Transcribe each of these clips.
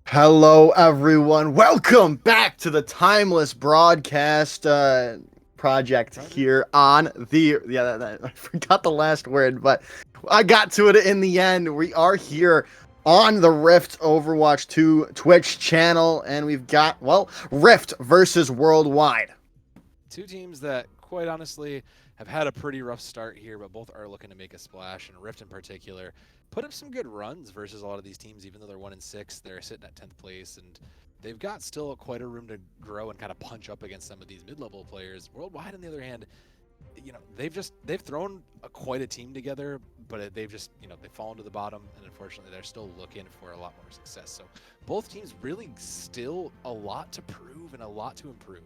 Hello, everyone. Welcome back to the Timeless Broadcast project here on the. I forgot the last word, but I got to it in the end. We are here on the Rift Overwatch 2 Twitch channel, and we've got, well, Rift versus Worldwide. Two teams that, quite honestly, have had a pretty rough start here, but both are looking to make a splash. And Rift, in particular, put up some good runs versus a lot of these teams. Even though they're 1-6, they're sitting at 10th place, and they've got still quite a room to grow and kind of punch up against some of these mid-level players. Worldwide, on the other hand, they've thrown quite a team together, but they've just they've fallen to the bottom, and unfortunately, they're still looking for a lot more success. So both teams really still a lot to prove and a lot to improve.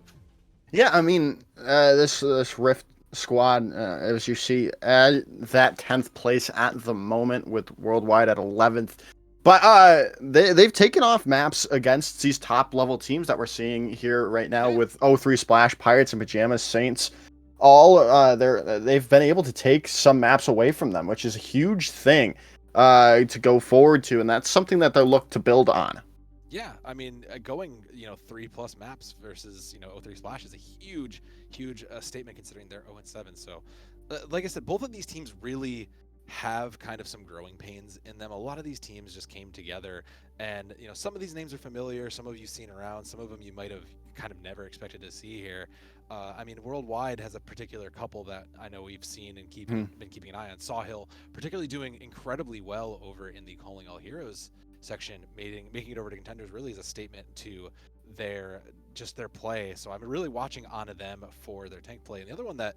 Yeah, I mean, this Rift squad, as you see, at that 10th place at the moment with Worldwide at 11th. But they've taken off maps against these top level teams that we're seeing here right now Yeah. with O3 Splash, Pirates and Pajamas, Saints. All they've been able to take some maps away from them, which is a huge thing to go forward to, and that's something that they'll look to build on. Yeah, I mean, going 3+ maps versus O3 Splash is a huge statement considering they're 0-7. So, like I said, both of these teams really have kind of some growing pains in them. A lot of these teams just came together, and some of these names are familiar, some of you've seen around, some of them you might have kind of never expected to see here. I mean, Worldwide has a particular couple that I know we've seen and been keeping an eye on. Sawhill, particularly doing incredibly well over in the Calling All Heroes section, making it over to contenders really is a statement to their play. So I'm really watching onto them for their tank play. And the other one that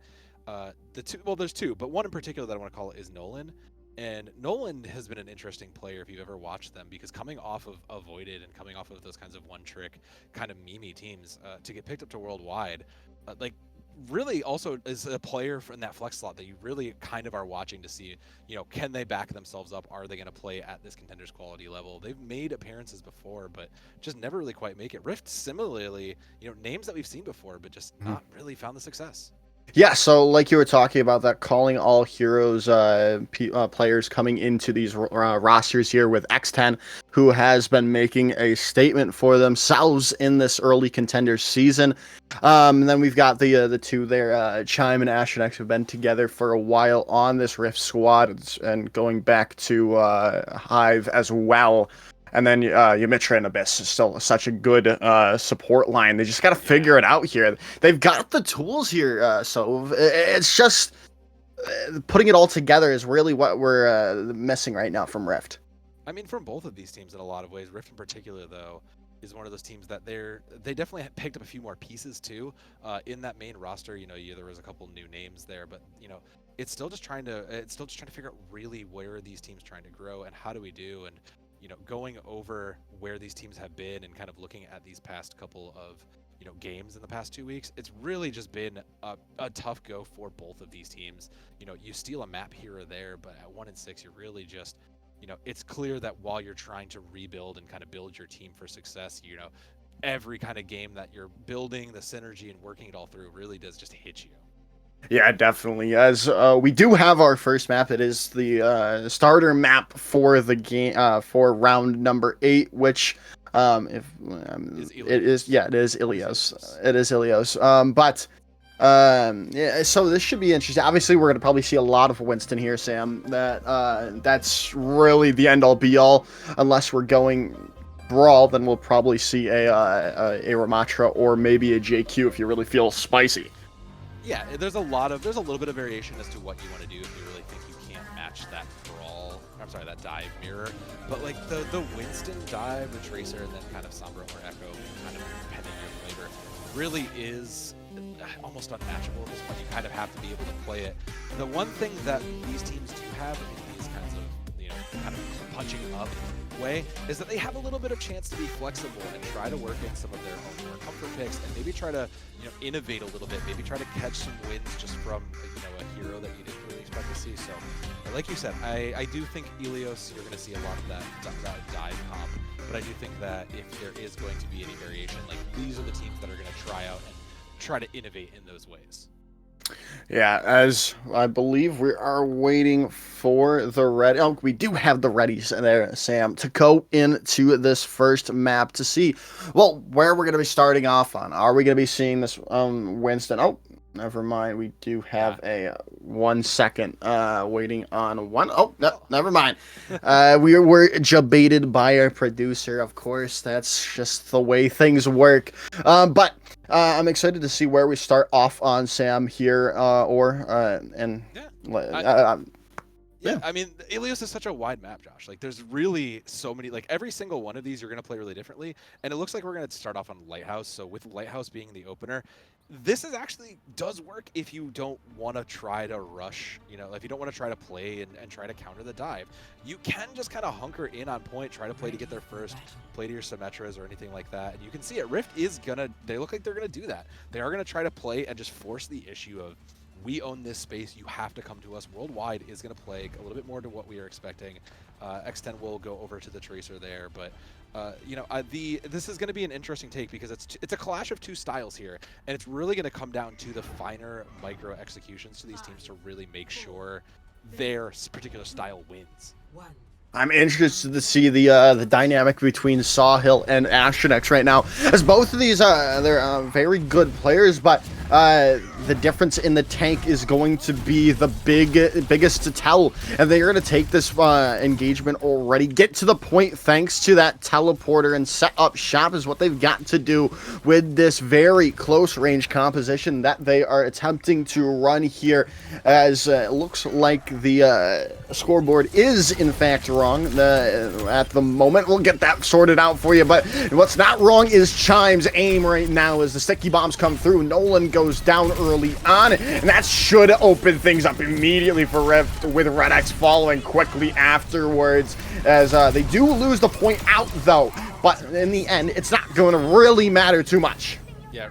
there's two, but one in particular that I want to call is Nolan. And Nolan has been an interesting player if you've ever watched them, because coming off of Avoided and coming off of those kinds of one trick kind of meme teams, to get picked up to Worldwide, like really also is a player in that flex slot that you really kind of are watching to see, can they back themselves up? Are they going to play at this contenders quality level? They've made appearances before, but just never really quite make it. Rift, similarly, names that we've seen before, but just not really found the success. Yeah, so like you were talking about that calling all heroes players coming into these rosters here with X10, who has been making a statement for themselves in this early contender season. And then we've got the two there, Chime and Astronex, have been together for a while on this Rift squad and going back to Hive as well. And then Yamitra and Abyss is still such a good support line. They just got to figure it out here. They've got the tools here, so it's just putting it all together is really what we're missing right now from Rift. I mean, from both of these teams in a lot of ways. Rift in particular, though, is one of those teams that they definitely picked up a few more pieces too. In that main roster, there was a couple new names there, but it's still just trying to figure out really where are these teams trying to grow and how do we do. And going over where these teams have been and kind of looking at these past couple of games in the past 2 weeks, it's really just been a tough go for both of these teams. You steal a map here or there, but at 1-6, you're really just it's clear that while you're trying to rebuild and kind of build your team for success, every kind of game that you're building the synergy and working it all through really does just hit you. Yeah, definitely. As we do have our first map, it is the starter map for the game for round number 8, which if it is, yeah, it is Ilios. It is Ilios. But yeah, so this should be interesting. Obviously, we're gonna probably see a lot of Winston here, Sam. That's really the end all be all, unless we're going Brawl. Then we'll probably see a Ramatra or maybe a JQ if you really feel spicy. Yeah, there's a little bit of variation as to what you want to do if you really think you can't match that brawl. I'm sorry, that dive mirror. But like the Winston dive, the Tracer, and then kind of Sombra or Echo, kind of depending on your flavor, really is almost unmatchable at this point. You kind of have to be able to play it. The one thing that these teams do have in these kinds of kind of punching up way is that they have a little bit of chance to be flexible and try to work in some of their own more comfort picks and maybe try to innovate a little bit, maybe try to catch some wins just from a hero that you didn't really expect to see. So like you said, I do think Ilios, you're going to see a lot of that dive comp, but I do think that if there is going to be any variation, like these are the teams that are going to try out and try to innovate in those ways. Yeah, as I believe we are waiting for the ready. Oh, we do have the readies there, Sam, to go into this first map to see, well, where we're going to be starting off on. Are we going to be seeing this Winston? Oh, never mind. We do Yeah. have a 1 second waiting on one. Oh, no, never mind. We're debated by our producer, of course. That's just the way things work. But I'm excited to see where we start off on Sam here, Yeah. yeah. Yeah, I mean, Ilios is such a wide map, Josh. Like, there's really so many. Like, every single one of these you're going to play really differently. And it looks like we're going to start off on Lighthouse. So, with Lighthouse being the opener, this is actually does work if you don't want to try to rush, if you don't want to try to play and try to counter the dive. You can just kind of hunker in on point, try to play to get there first, play to your Symmetras or anything like that. And you can see it. Rift is going to, they look like they're going to do that. They are going to try to play and just force the issue of, we own this space. You have to come to us. Worldwide is going to play a little bit more to what we are expecting. X10 will go over to the Tracer there, but this is going to be an interesting take because it's a clash of two styles here, and it's really going to come down to the finer micro executions to these teams to really make sure their particular style wins. I'm interested to see the dynamic between Sawhill and Astronex right now, as both of these they're very good players, but the difference in the tank is going to be the biggest to tell, and they're going to take this engagement already, get to the point thanks to that teleporter, and set up shop is what they've got to do with this very close range composition that they are attempting to run here, as it looks like the scoreboard is in fact wrong at the moment. We'll get that sorted out for you, but what's not wrong is Chime's aim right now as the sticky bombs come through. Nolan goes down early on, and that should open things up immediately for Rift, with Red X following quickly afterwards, as they do lose the point out though, but in the end it's not going to really matter too much. Yeah,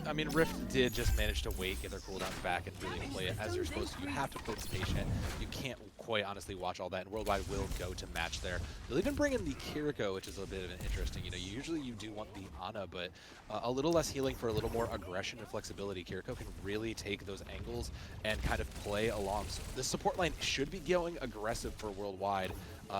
I mean, Rift did just manage to wait, get their cooldowns back, and really play it as you're supposed to. You have to play this patient. You can't quite honestly watch all that, and Worldwide will go to match there. They'll even bring in the Kiriko, which is a bit of an interesting. Usually you do want the Ana, but a little less healing for a little more aggression and flexibility. Kiriko can really take those angles and kind of play along. So this support line should be going aggressive for Worldwide,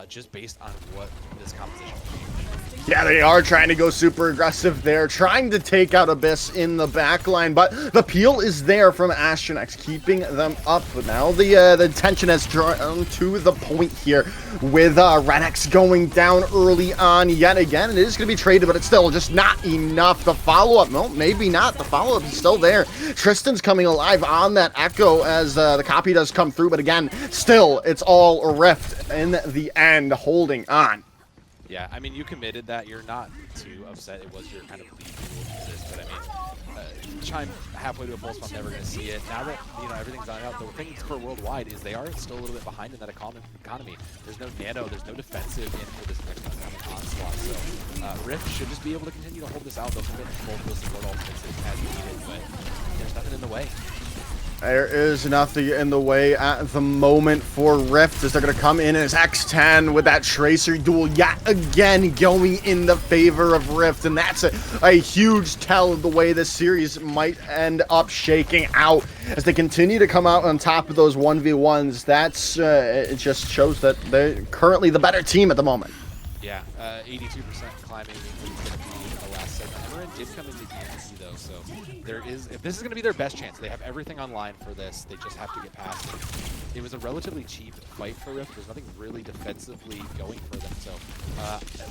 just based on what this composition is. Yeah, they are trying to go super aggressive there, trying to take out Abyss in the back line, but the peel is there from Astronex, keeping them up. But now the tension has drawn to the point here, with Red X going down early on yet again. It is going to be traded, but it's still just not enough. The follow-up, no, maybe not. The follow-up is still there. Tristan's coming alive on that Echo as the copy does come through, but again, still, it's all a Rift in the end, holding on. Yeah, I mean, you committed that. You're not too upset. It was your kind of lead to this, but I mean, Chime halfway to a pulse, I'm never going to see it. Now that, everything's on out, the thing for Worldwide is they are still a little bit behind in that economy. There's no nano, there's no defensive in for this next upcoming onslaught, so Rift should just be able to continue to hold this out. They'll commit both of those support ultimates as needed, but there's nothing in the way. There is nothing in the way at the moment for Rift, as they're going to come in as X10 with that Tracer duel yet again going in the favor of Rift, and that's a huge tell of the way this series might end up shaking out as they continue to come out on top of those 1v1s. That's it just shows that they're currently the better team at the moment. Yeah, 82% climbing is going to be the last segment. Emerin did come into DMC though, so there is, if this is going to be their best chance, they have everything online for this. They just have to get past it. It was a relatively cheap fight for Rift. There's nothing really defensively going for them, so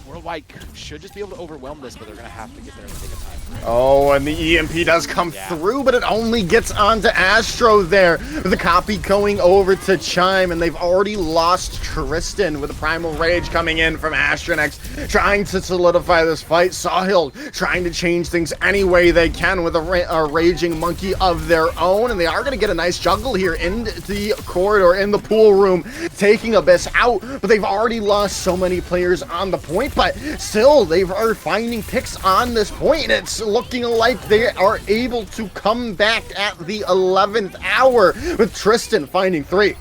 Worldwide should just be able to overwhelm this, but they're going to have to get there in the nick of time. Oh, and the EMP does come through, but it only gets onto Astro there, with the copy going over to Chime, and they've already lost Tristan with the Primal Rage coming in from Astronex, trying to solidify this fight. Sawhill trying to change things any way they can with a Raging Monkey of their own, and they are going to get a nice juggle here in the corridor, in the pool room, taking Abyss out, but they've already lost so many players on the point, but still, they are finding picks on this point, and it's looking like they are able to come back at the 11th hour, with Tristan finding 3.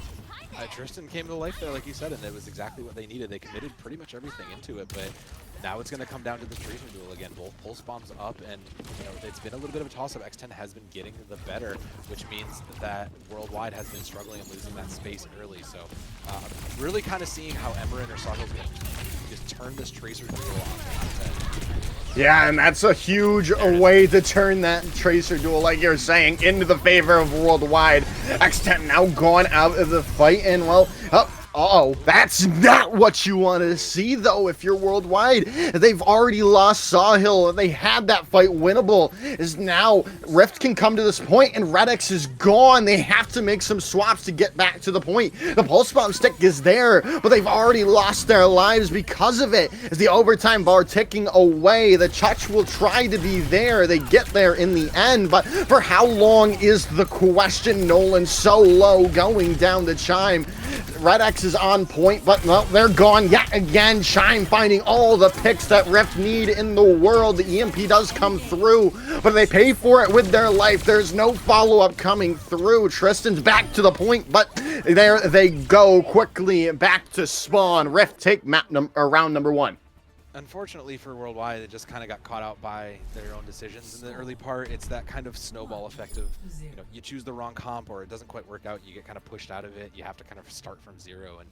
Tristan came to life there, like you said, and it was exactly what they needed. They committed pretty much everything into it, but now it's going to come down to the Tracer duel again. Both pulse bombs up, and it's been a little bit of a toss-up. X10 has been getting the better, which means that Worldwide has been struggling and losing that space early. So really kind of seeing how Emerin or Sawhill's going to just turn this Tracer duel on its head. Yeah, and that's a huge way to turn that Tracer duel, like you're saying, into the favor of Worldwide. X10 now gone out of the fight, and well, uh-oh, that's not what you want to see, though, if you're Worldwide. They've already lost Sawhill. They had that fight winnable. Is now Rift can come to this point, and Redx is gone. They have to make some swaps to get back to the point. The Pulse Bomb stick is there, but they've already lost their lives because of it. As the overtime bar ticking away, the Chuch will try to be there. They get there in the end, but for how long is the question? Nolan so low going down the Chime. Redx is on point, but well, they're gone yet again. Chime finding all the picks that Rift need in the world. The EMP does come through, but they pay for it with their life. There's no follow-up coming through. Tristan's back to the point, but there they go quickly back to spawn. Rift take round number 1. Unfortunately for Worldwide, it just kind of got caught out by their own decisions in the early part. It's that kind of snowball effect of, you choose the wrong comp or it doesn't quite work out, you get kind of pushed out of it, you have to kind of start from zero. And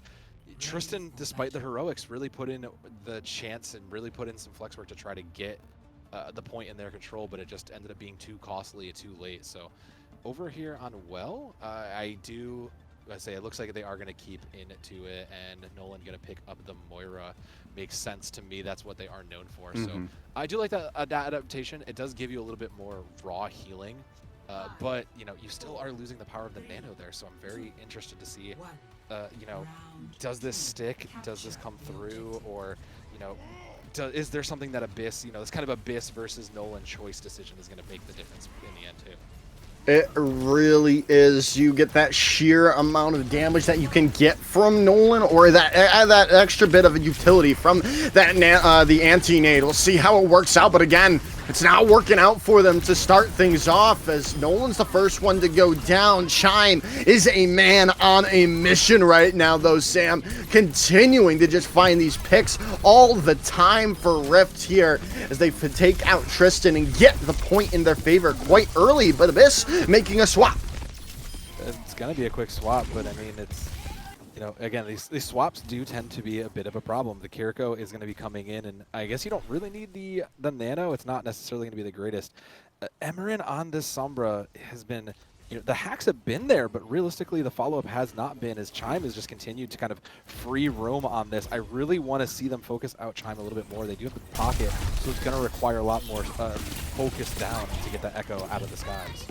Tristan, despite the heroics, really put in the chance and really put in some flex work to try to get the point in their control, but it just ended up being too costly, too late. So over here on Well, I say it looks like they are going to keep into it, and Nolan going to pick up the Moira. Makes sense to me. That's what they are known for. So I do like that adaptation. It does give you a little bit more raw healing, but you still are losing the power of the nano there. So I'm very interested to see, does this stick? Does this come through? Or is there something that Abyss, this kind of Abyss versus Nolan choice decision is going to make the difference in the end too? It really is. You get that sheer amount of damage that you can get from Nolan, or that extra bit of utility from that the anti-nade. We'll see how it works out, but again, it's not working out for them to start things off, as Nolan's the first one to go down. Chime is a man on a mission right now, though, Sam, continuing to just find these picks all the time for Rift here as they take out Tristan and get the point in their favor quite early, but Abyss making a swap. It's going to be a quick swap, but I mean, it's, again, these swaps do tend to be a bit of a problem. The Kiriko is going to be coming in, and I guess you don't really need the nano. It's not necessarily going to be the greatest. Emerin on this Sombra has been, the hacks have been there, but realistically the follow-up has not been, as Chime has just continued to kind of free roam on this. I really want to see them focus out Chime a little bit more. They do have the pocket, so it's going to require a lot more focus down to get that Echo out of the skies.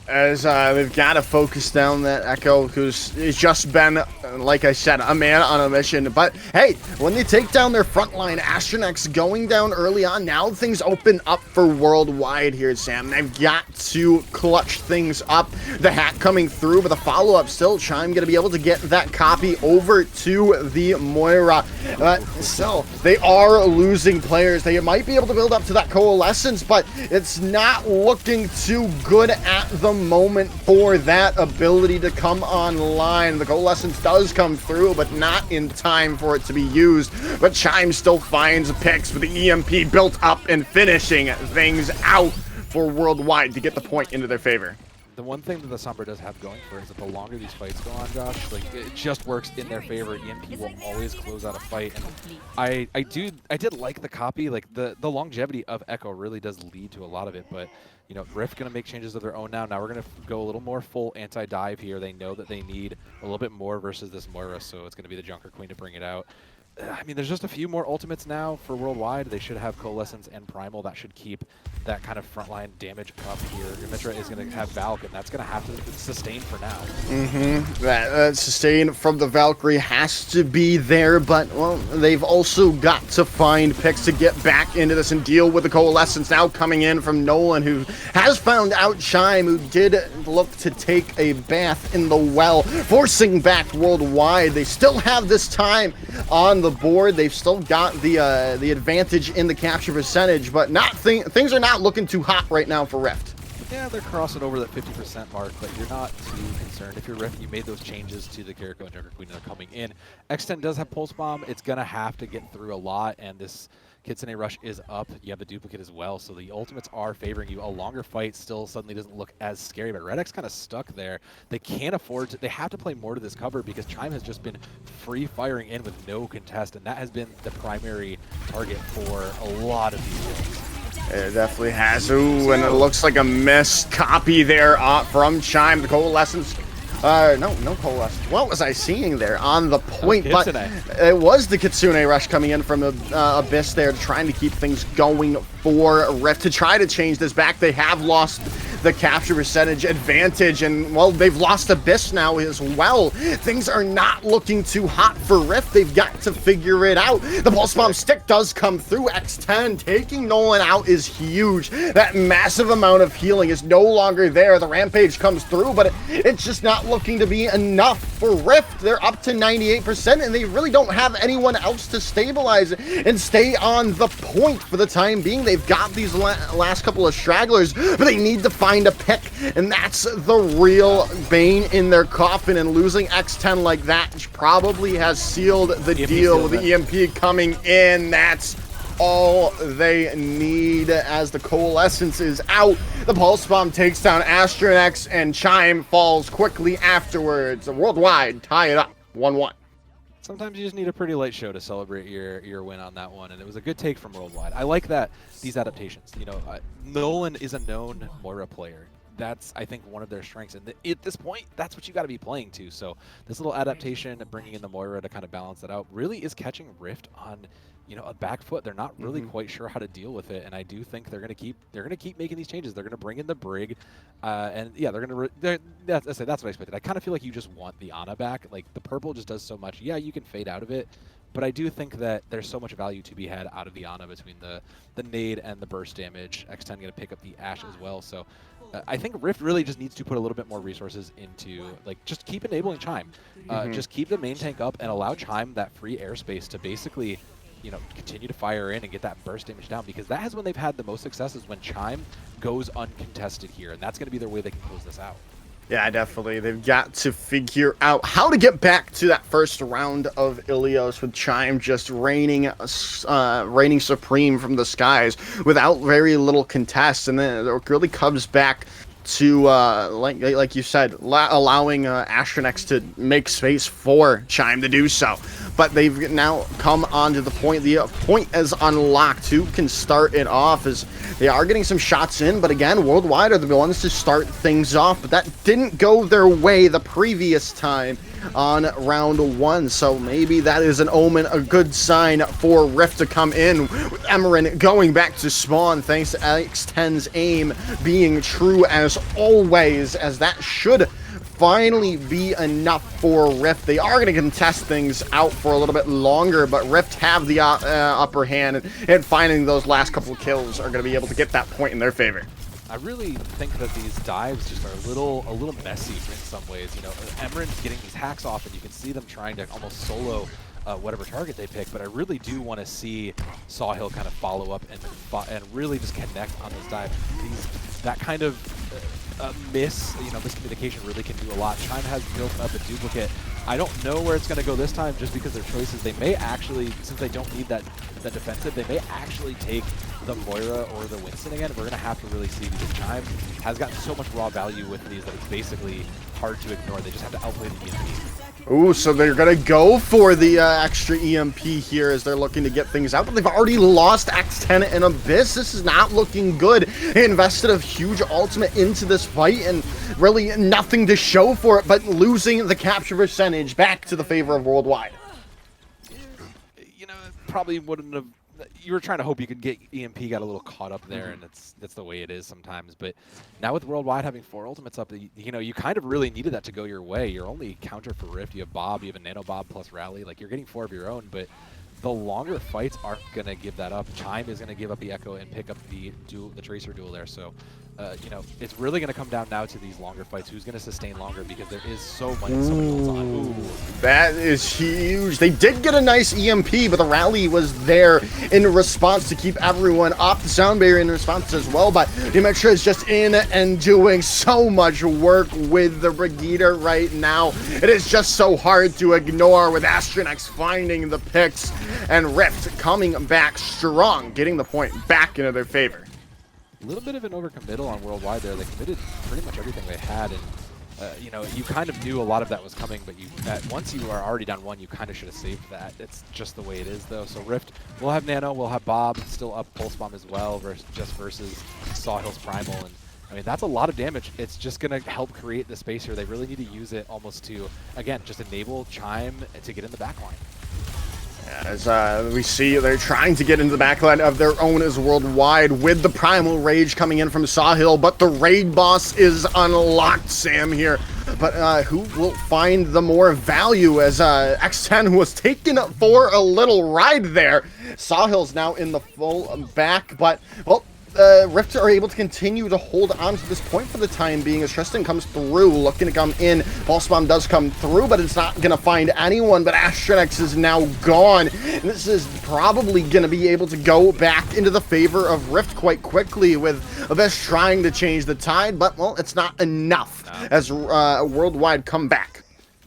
As they've got to focus down that Echo, who's just been, like I said, a man on a mission. But hey, when they take down their front line, Astronex going down early on, now things open up for Worldwide here, Sam. They've got to clutch things up. The hack coming through, but the follow-up still, Chime going to be able to get that copy over to the Moira. Still, they are losing players. They might be able to build up to that Coalescence, but it's not looking too good at the moment for that ability to come online. The Coalescence does come through, but not in time for it to be used. But Chime still finds picks with the EMP built up and finishing things out for Worldwide to get the point into their favor. The one thing that the Sombra does have going for it is that the longer these fights go on, Josh, like, it just works in their favor. EMP will always close out a fight. And I did like the copy. Like, the longevity of Echo really does lead to a lot of it, but Rift going to make changes of their own now. Now we're going to go a little more full anti-dive here. They know that they need a little bit more versus this Moira, so it's going to be the Junker Queen to bring it out. I mean, there's just a few more ultimates now for Worldwide. They should have Coalescence and Primal. That should keep that kind of frontline damage up here. Mitra is going to have Valk, and that's going to have to sustain for now. That sustain from the Valkyrie has to be there, but, well, they've also got to find picks to get back into this and deal with the Coalescence now coming in from Nolan, who has found out Chime, who did look to take a bath in the well, forcing back Worldwide. They still have this time on the board. They've still got the advantage in the capture percentage, but things are not looking too hot right now for Rift. Yeah, they're crossing over that 50% mark, but you're not too concerned. If you're Rift, you made those changes to the Kiriko and Joker Queen that are coming in. X10 does have Pulse Bomb. It's going to have to get through a lot, and this Kitsune Rush is up. You have the duplicate as well, so the ultimates are favoring you. A longer fight still suddenly doesn't look as scary, but Red X kind of stuck there. They can't afford to. They have to play more to this cover because Chime has just been free firing in with no contest, and that has been the primary target for a lot of these games. It definitely has. Ooh, and it looks like a missed copy there from Chime. The Coalescence. No Coalescence. What was I seeing there on the point? But it was the Kitsune Rush coming in from Abyss there, trying to keep things going for Rift to try to change this back. They have lost the capture percentage advantage, and well, they've lost Abyss now as well. Things are not looking too hot for Rift. They've got to figure it out. The Pulse Bomb stick does come through. X10 taking Nolan out is huge. That massive amount of healing is no longer there. The Rampage comes through, but it's just not looking to be enough for Rift. They're up to 98%, and they really don't have anyone else to stabilize and stay on the point for the time being. They've got these last couple of stragglers, but they need to find a pick, and that's the real bane in their coffin, and losing X10 like that probably has sealed the deal with the EMP coming in. That's all they need as the Coalescence is out. The Pulse Bomb takes down Astronex, and Chime falls quickly afterwards. Worldwide tie it up 1-1. Sometimes you just need a pretty light show to celebrate your win on that one, and it was a good take from Worldwide. I like that these adaptations. You know, Nolan is a known Moira player. That's, I think, one of their strengths, and at this point, that's what you got to be playing to. So this little adaptation, bringing in the Moira to kind of balance that out, really is catching Rift on, you know, a back foot. They're not really quite sure how to deal with it, and I do think they're gonna keep making these changes. They're gonna bring in the Brig, and yeah, that's what I expected. I kind of feel like you just want the Ana back. Like the purple just does so much. Yeah, you can fade out of it, but I do think that there's so much value to be had out of the Ana between the nade and the burst damage. X10 gonna pick up the Ashe as well, so. I think Rift really just needs to put a little bit more resources into, like, just keep enabling Chime. Just keep the main tank up and allow Chime that free airspace to basically, you know, continue to fire in and get that burst damage down, because that is when they've had the most success, is when Chime goes uncontested here, and that's going to be their way they can close this out. Yeah, definitely. They've got to figure out how to get back to that first round of Ilios with Chime just reigning supreme from the skies without very little contest. And then it really comes back to, like you said, allowing Astronex to make space for Chime to do so. But they've now come onto the point. The point is unlocked. Who can start it off, as they are getting some shots in, but again, Worldwide are the ones to start things off, but that didn't go their way the previous time on round 1, so maybe that is an omen, a good sign for Rift to come in, with Emerin going back to spawn thanks to X10's aim being true as always, as that should finally be enough for Rift. They are going to contest things out for a little bit longer, but Rift have the upper hand, and finding those last couple of kills are going to be able to get that point in their favor. I really think that these dives just are a little messy in some ways. You know, Emeren's getting these hacks off, and you can see them trying to almost solo whatever target they pick, but I really do want to see Sawhill kind of follow up and really just connect on those dives. That kind of miscommunication really can do a lot. Chime has built up a duplicate. I don't know where it's going to go this time, just because their choices. They may actually, since they don't need that defensive, they may actually take the Moira or the Winston again. We're going to have to really see, because Chime has gotten so much raw value with these that it's basically hard to ignore. They just have to outplay the EMP. Ooh, so they're going to go for the extra EMP here as they're looking to get things out, but they've already lost X10 and Abyss. This is not looking good. They invested a huge ultimate into this fight and really nothing to show for it, but losing the capture percentage back to the favor of Worldwide. You know, probably wouldn't have. You were trying to hope you could get EMP, got a little caught up there, and that's the way it is sometimes. But now with Worldwide having 4 ultimates up, you know, you kind of really needed that to go your way. Your only counter for Rift, you have Bob, you have a Nano Bob plus Rally. Like, you're getting 4 of your own, but the longer fights aren't going to give that up. Chime is going to give up the Echo and pick up the Tracer duel there. So, you know, it's really going to come down now to these longer fights. Who's going to sustain longer because there is so much somebody else on. Ooh. That is huge. They did get a nice EMP, but the rally was there in response to keep everyone off the sound barrier in response as well. But Dimitri is just in and doing so much work with the Brigitte right now. It is just so hard to ignore with Astronex finding the picks and Rift coming back strong, getting the point back into their favor. A little bit of an overcommittal on Worldwide there. They committed pretty much everything they had, and you know, you kind of knew a lot of that was coming, but once you are already down one, you kind of should have saved that. It's just the way it is, though. So Rift, we'll have Nano, we'll have Bob still up Pulse Bomb as well, versus Sawhill's Primal, and I mean, that's a lot of damage. It's just going to help create the space here. They really need to use it almost to, again, just enable Chime to get in the backline. As we see, they're trying to get into the backline of their own as Worldwide with the Primal Rage coming in from Sawhill, but the Raid Boss is unlocked, Sam, here. But who will find the more value as X10 was taken for a little ride there. Sawhill's now in the full back, but, well, Rift are able to continue to hold on to this point for the time being as Tristan comes through, looking to come in. Pulse Bomb does come through, but it's not going to find anyone, but Astronex is now gone. And this is probably going to be able to go back into the favor of Rift quite quickly with Abyss trying to change the tide, but, well, it's not enough as Worldwide come back.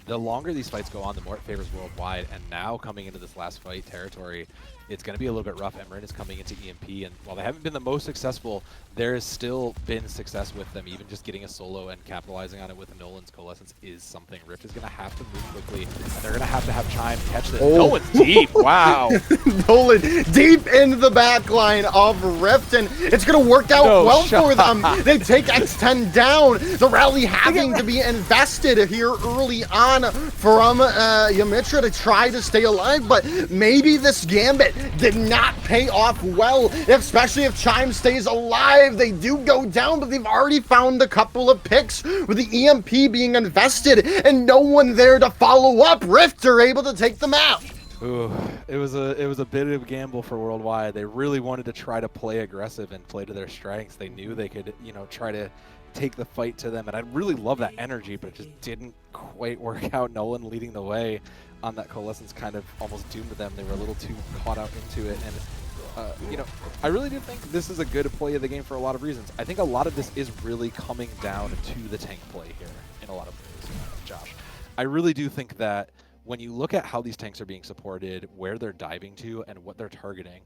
The longer these fights go on, the more it favors Worldwide, and now coming into this last fight territory, it's going to be a little bit rough. Emerin is coming into EMP, and while they haven't been the most successful, there has still been success with them. Even just getting a solo and capitalizing on it with Nolan's Coalescence is something. Rift is going to have to move quickly, and they're going to have Chime catch this. Oh. Nolan's deep, wow. Nolan deep into the back line of Rift, and it's going to work out for them. They take X10 down. The rally having to be invested here early on from Yamitra to try to stay alive, but maybe this gambit did not pay off well, especially if Chime stays alive. They do go down, but they've already found a couple of picks with the EMP being invested and no one there to follow up. Rift are able to take them out. Ooh, it was a bit of a gamble for Worldwide. They really wanted to try to play aggressive and play to their strengths. They knew they could, you know, try to take the fight to them, and I really love that energy, but it just didn't quite work out. Nolan leading the way on that Coalescence kind of almost doomed them. They were a little too caught out into it, and you know, I really do think this is a good play of the game for a lot of reasons. I think a lot of this is really coming down to the tank play here in a lot of ways, Josh. I really do think that when you look at how these tanks are being supported, where they're diving to, and what they're targeting,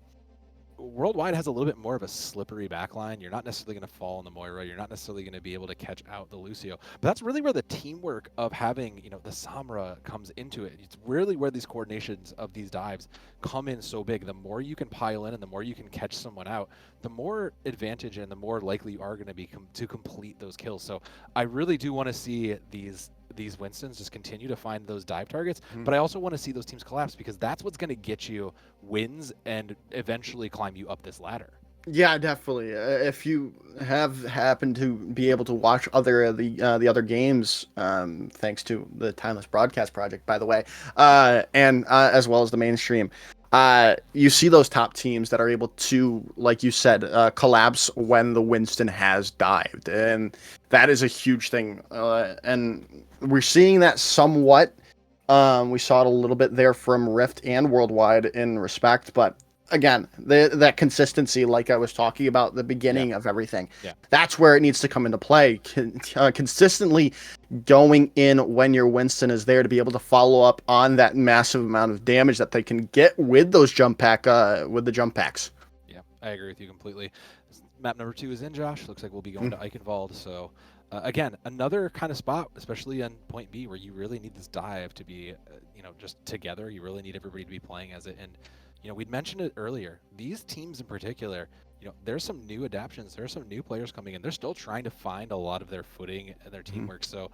Worldwide has a little bit more of a slippery backline. You're not necessarily going to fall on the Moira. You're not necessarily going to be able to catch out the Lucio. But that's really where the teamwork of having, you know, the Samra comes into it. It's really where these coordinations of these dives come in so big. The more you can pile in and the more you can catch someone out, the more advantage and the more likely you are going to be to complete those kills. So I really do want to see these Winstons just continue to find those dive targets, but I also want to see those teams collapse because that's what's going to get you wins and eventually climb you up this ladder. Yeah, definitely. If you have happened to be able to watch the other games, thanks to the Timeless Broadcast Project, by the way, and as well as the mainstream, you see those top teams that are able to, like you said, collapse when the Winston has dived, and that is a huge thing. And we're seeing that somewhat. We saw it a little bit there from Rift and Worldwide in respect, but again, that consistency, like I was talking about at the beginning of everything, that's where it needs to come into play. Consistently going in when your Winston is there to be able to follow up on that massive amount of damage that they can get with those jump with the jump packs. Yeah, I agree with you completely. Map number 2 is in, Josh. Looks like we'll be going to Eichenwald. So again, another kind of spot, especially on point B, where you really need this dive to be, you know, just together. You really need everybody to be playing as it. And you know, we'd mentioned it earlier. These teams in particular, you know, there's some new adaptions. There's some new players coming in. They're still trying to find a lot of their footing and their teamwork. So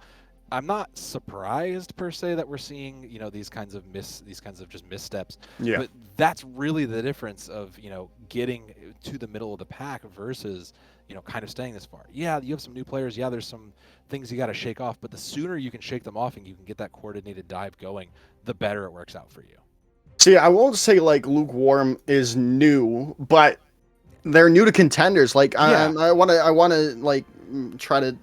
I'm not surprised per se that we're seeing, you know, these kinds of just missteps. Yeah. But that's really the difference of, you know, getting to the middle of the pack versus, you know, kind of staying this far. Yeah, you have some new players. Yeah, there's some things you got to shake off. But the sooner you can shake them off and you can get that coordinated dive going, the better it works out for you. See, I won't say like lukewarm is new, but they're new to contenders. Like Yeah, I wanna like try to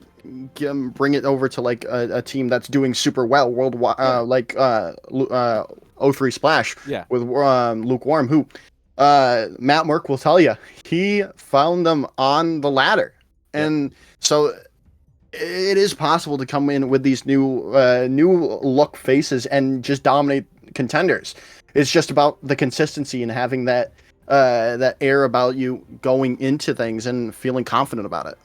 bring it over to like a team that's doing super well worldwide, yeah, like O3 Splash yeah, with lukewarm, who Matt Merck will tell you he found them on the ladder, yep. and so it is possible to come in with these new look faces and just dominate contenders. It's just about the consistency and having that air about you going into things and feeling confident about it.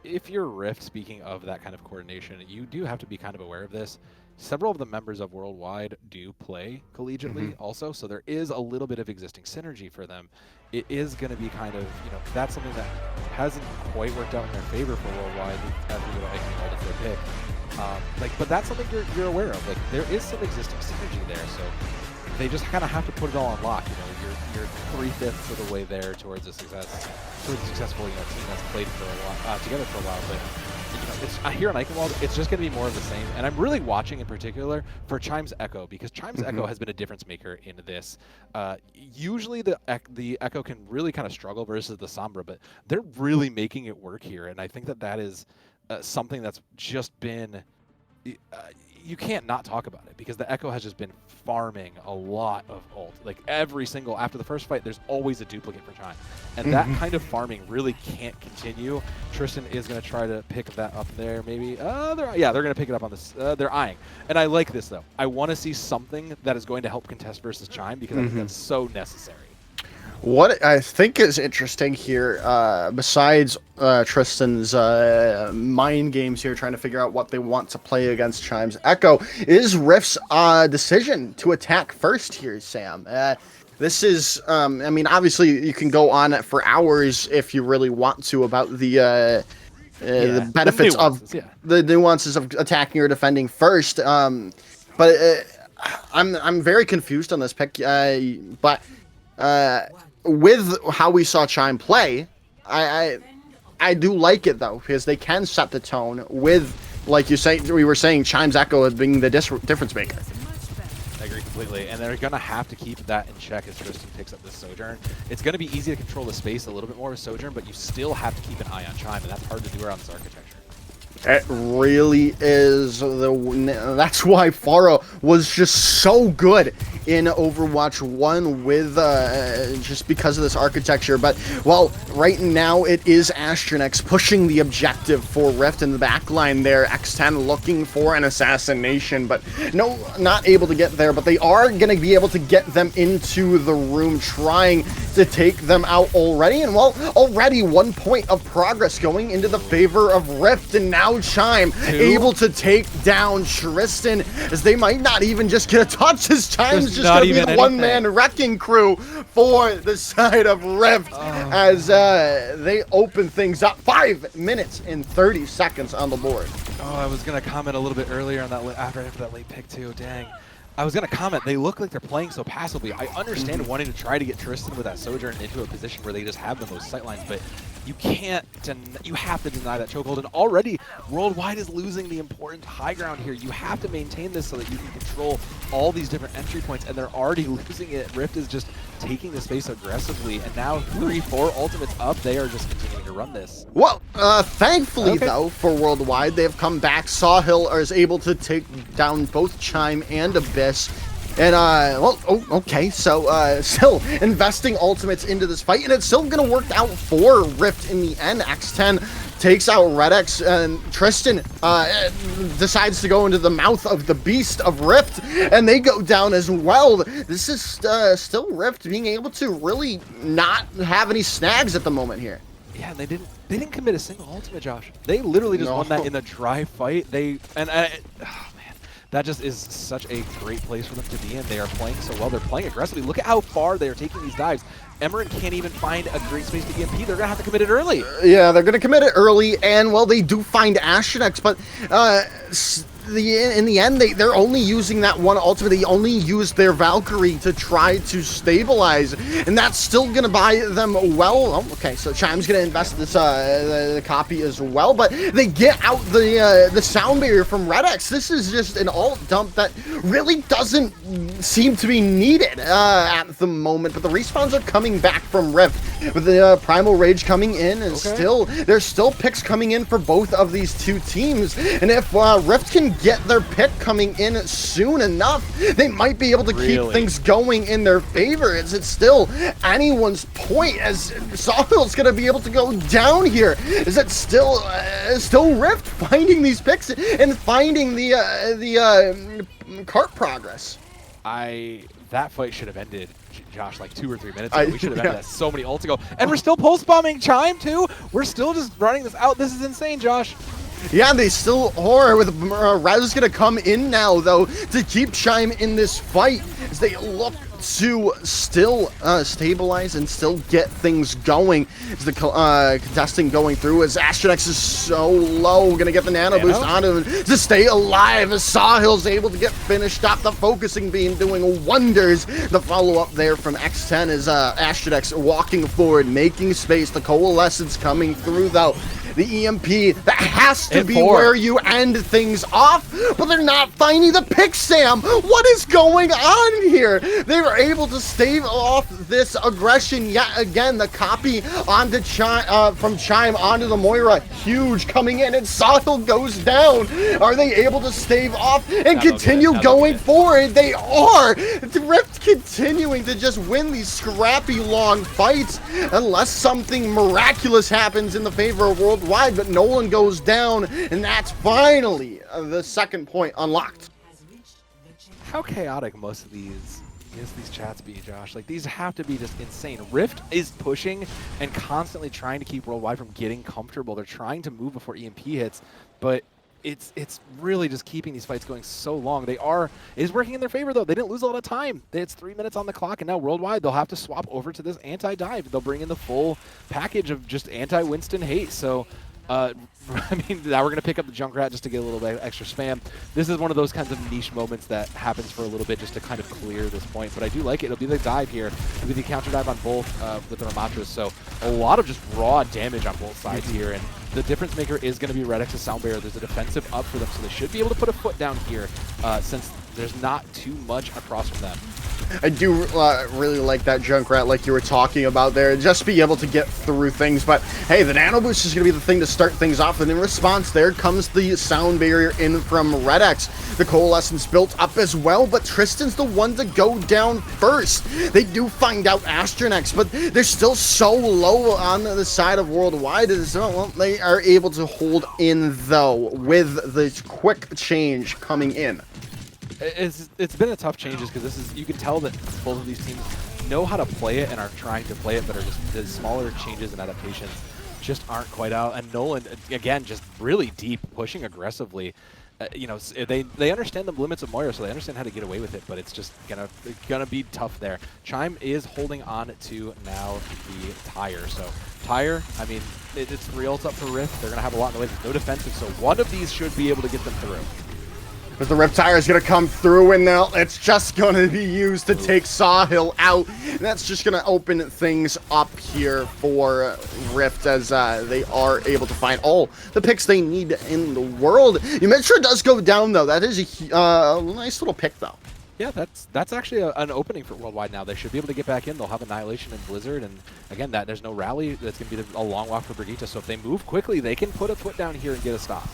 If you're Rift, speaking of that kind of coordination, you do have to be kind of aware of this. Several of the members of Worldwide do play collegiately also, so there is a little bit of existing synergy for them. It is going to be kind of, that's something that hasn't quite worked out in their favor for Worldwide as we go making all the their pick. But that's something you're aware of. Like, there is some existing synergy there, so they just kind of have to put it all on lock. You're 3/5 of the way there towards a successful team that's played for a while, together for a while. But it's here on Eichenwald, it's just going to be more of the same. And I'm really watching in particular for Chime's Echo, because Chime's Echo has been a difference maker in this. Usually the Echo can really kind of struggle versus the Sombra, but they're really making it work here. And I think that is something that's just been. You can't not talk about it, because the Echo has just been farming a lot of ult. Like after the first fight, there's always a duplicate for Chime. And that kind of farming really can't continue. Tristan is going to try to pick that up there, maybe. They're going to pick it up on this. They're eyeing. And I like this, though. I want to see something that is going to help contest versus Chime, because I think that's so necessary. What I think is interesting here, besides Tristan's mind games here, trying to figure out what they want to play against Chime's Echo, is Rift's decision to attack first here, Sam. This is, I mean, obviously you can go on for hours if you really want to about the benefits the nuances of attacking or defending first. But I'm very confused on this pick. But with how we saw Chime play, I do like it though, because they can set the tone with, like we were saying, Chime's Echo as being the difference maker. I agree completely, and they're gonna have to keep that in check as Tristan picks up this Sojourn. It's gonna be easy to control the space a little bit more with Sojourn, but you still have to keep an eye on Chime, and that's hard to do around this architecture. It really is. That's why Pharah was just so good in Overwatch 1 with just because of this architecture. But, well, right now it is Astronics pushing the objective for Rift in the backline there. X10 looking for an assassination, but no, not able to get there. But they are going to be able to get them into the room, trying to take them out already. And, well, already 1 point of progress going into the favor of Rift, and now Chime able to take down Tristan, as they might not even just get a touch, as Chime's just going to be the one-man wrecking crew for the side of Rift, as they open things up. 5 minutes and 30 seconds on the board. Oh, I was going to comment a little bit earlier on that after that late pick too. Dang. I was going to comment, they look like they're playing so passively. I understand wanting to try to get Tristan with that Sojourn into a position where they just have the most sightlines, but you can't, you have to deny that chokehold. And already, Worldwide is losing the important high ground here. You have to maintain this so that you can control all these different entry points, and they're already losing it. Rift is just taking the space aggressively, and now 3-4 ultimates up. They are just continuing to run this. Well, thankfully, though, for Worldwide, they have come back. Sawhill is able to take down both Chime and Abyss. And, okay, so, still investing ultimates into this fight, and it's still gonna work out for Rift in the end. X10 takes out Red X, and Tristan, decides to go into the mouth of the beast of Rift, and they go down as well. This is, still Rift being able to really not have any snags at the moment here. Yeah, they didn't commit a single ultimate, Josh. They literally just won that in a dry fight. That just is such a great place for them to be in. They are playing so well. They're playing aggressively. Look at how far they are taking these dives. Emerin can't even find a great space to EMP. They're going to have to commit it early. Yeah, they're going to commit it early, and, well, they do find Astronics, but in the end, they're only using that one ultimate. They only used their Valkyrie to try to stabilize, and that's still gonna buy them well. Oh, okay, so Chime's gonna invest this the copy as well, but they get out the sound barrier from Red X. This is just an alt dump that really doesn't seem to be needed at the moment, but the respawns are coming back from Rift with the Primal Rage coming in, and there's still picks coming in for both of these two teams, and if Rift can get their pick coming in soon enough, they might be able to keep things going in their favor. It's still anyone's point, as Sawhill's going to be able to go down here. Is it still Rift finding these picks and finding the cart progress? That fight should have ended, Josh, like 2 or 3 minutes ago. We should have ended that so many ults ago. And we're still post-bombing Chime, too. We're still just running this out. This is insane, Josh. Yeah, they still are, with Rez gonna come in now, though, to keep Chime in this fight as they look to still stabilize and still get things going. As the contesting going through, as Astronex is so low, gonna get the nano boost onto him to stay alive, as Sawhill's able to get finished up. The focusing beam doing wonders. The follow-up there from X10 is Astronex walking forward, making space. The coalescence coming through, though. The EMP, that has to be where you end things off, but they're not finding the pick, Sam. What is going on here? They were able to stave off this aggression yet again. The copy onto from Chime onto the Moira, huge coming in, and Sawhill goes down. Are they able to stave off and continue going forward? They are. Rift continuing to just win these scrappy long fights unless something miraculous happens in the favor of Worldwide, but Nolan goes down, and that's finally the second point unlocked. How chaotic most of these chats be, Josh. Like, these have to be just insane. Rift is pushing and constantly trying to keep Worldwide from getting comfortable. They're trying to move before EMP hits, but it's really just keeping these fights going so long. It is working in their favor, though. They didn't lose a lot of time. It's 3 minutes on the clock, and now Worldwide, they'll have to swap over to this anti-dive. They'll bring in the full package of just anti-Winston hate. So, I mean, now we're going to pick up the Junkrat just to get a little bit extra spam. This is one of those kinds of niche moments that happens for a little bit just to kind of clear this point. But I do like it. It'll be the dive here. It'll be the counter dive on both with the Ramatras. So a lot of just raw damage on both sides here. And the difference maker is going to be Red X's Sound Barrier. There's a defensive up for them, so they should be able to put a foot down here since there's not too much across from them. I do really like that Junkrat, like you were talking about there, just be able to get through things. But hey, the nano boost is going to be the thing to start things off, and in response, there comes the sound barrier in from Red X. The coalescence built up as well, but Tristan's the one to go down first. They do find out Astronex, but they're still so low on the side of Worldwide, as well, they are able to hold in, though, with the quick change coming in. It's been a tough changes because you can tell that both of these teams know how to play it and are trying to play it, but are just the smaller changes and adaptations just aren't quite out. And Nolan, again, just really deep, pushing aggressively. You know, they understand the limits of Moira, so they understand how to get away with it, but it's just gonna be tough there. Chime is holding on to now the Tire. So Tire, I mean, it's 3 ults up for Rift. They're gonna have a lot in the way. There's no defensive, so one of these should be able to get them through. But the Riptire is going to come through, and now it's just going to be used to take Sawhill out. And that's just going to open things up here for Rift, as they are able to find all the picks they need in the world. Ymetra does go down, though. That is a nice little pick, though. Yeah, that's actually an opening for Worldwide now. They should be able to get back in. They'll have Annihilation and Blizzard, and again, there's no rally. That's going to be a long walk for Brigitte. So if they move quickly, they can put a foot down here and get a stop.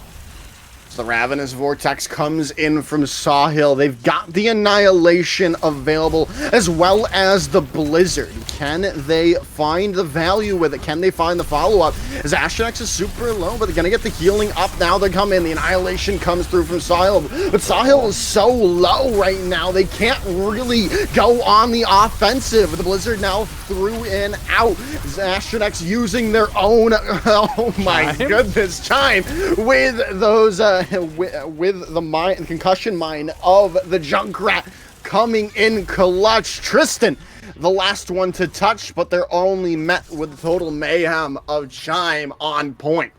So the Ravenous Vortex comes in from Sawhill. They've got the Annihilation available, as well as the Blizzard. Can they find the value with it? Can they find the follow-up? As Astronex is super low, but they're going to get the healing up now. They come in. The Annihilation comes through from Sawhill. But Sawhill is so low right now, they can't really go on the offensive. The Blizzard now through and out. Astronex using their own, oh my goodness, Chime with those... with the concussion mine of the Junkrat coming in clutch. Tristan, the last one to touch, but they're only met with the total mayhem of Chime on point.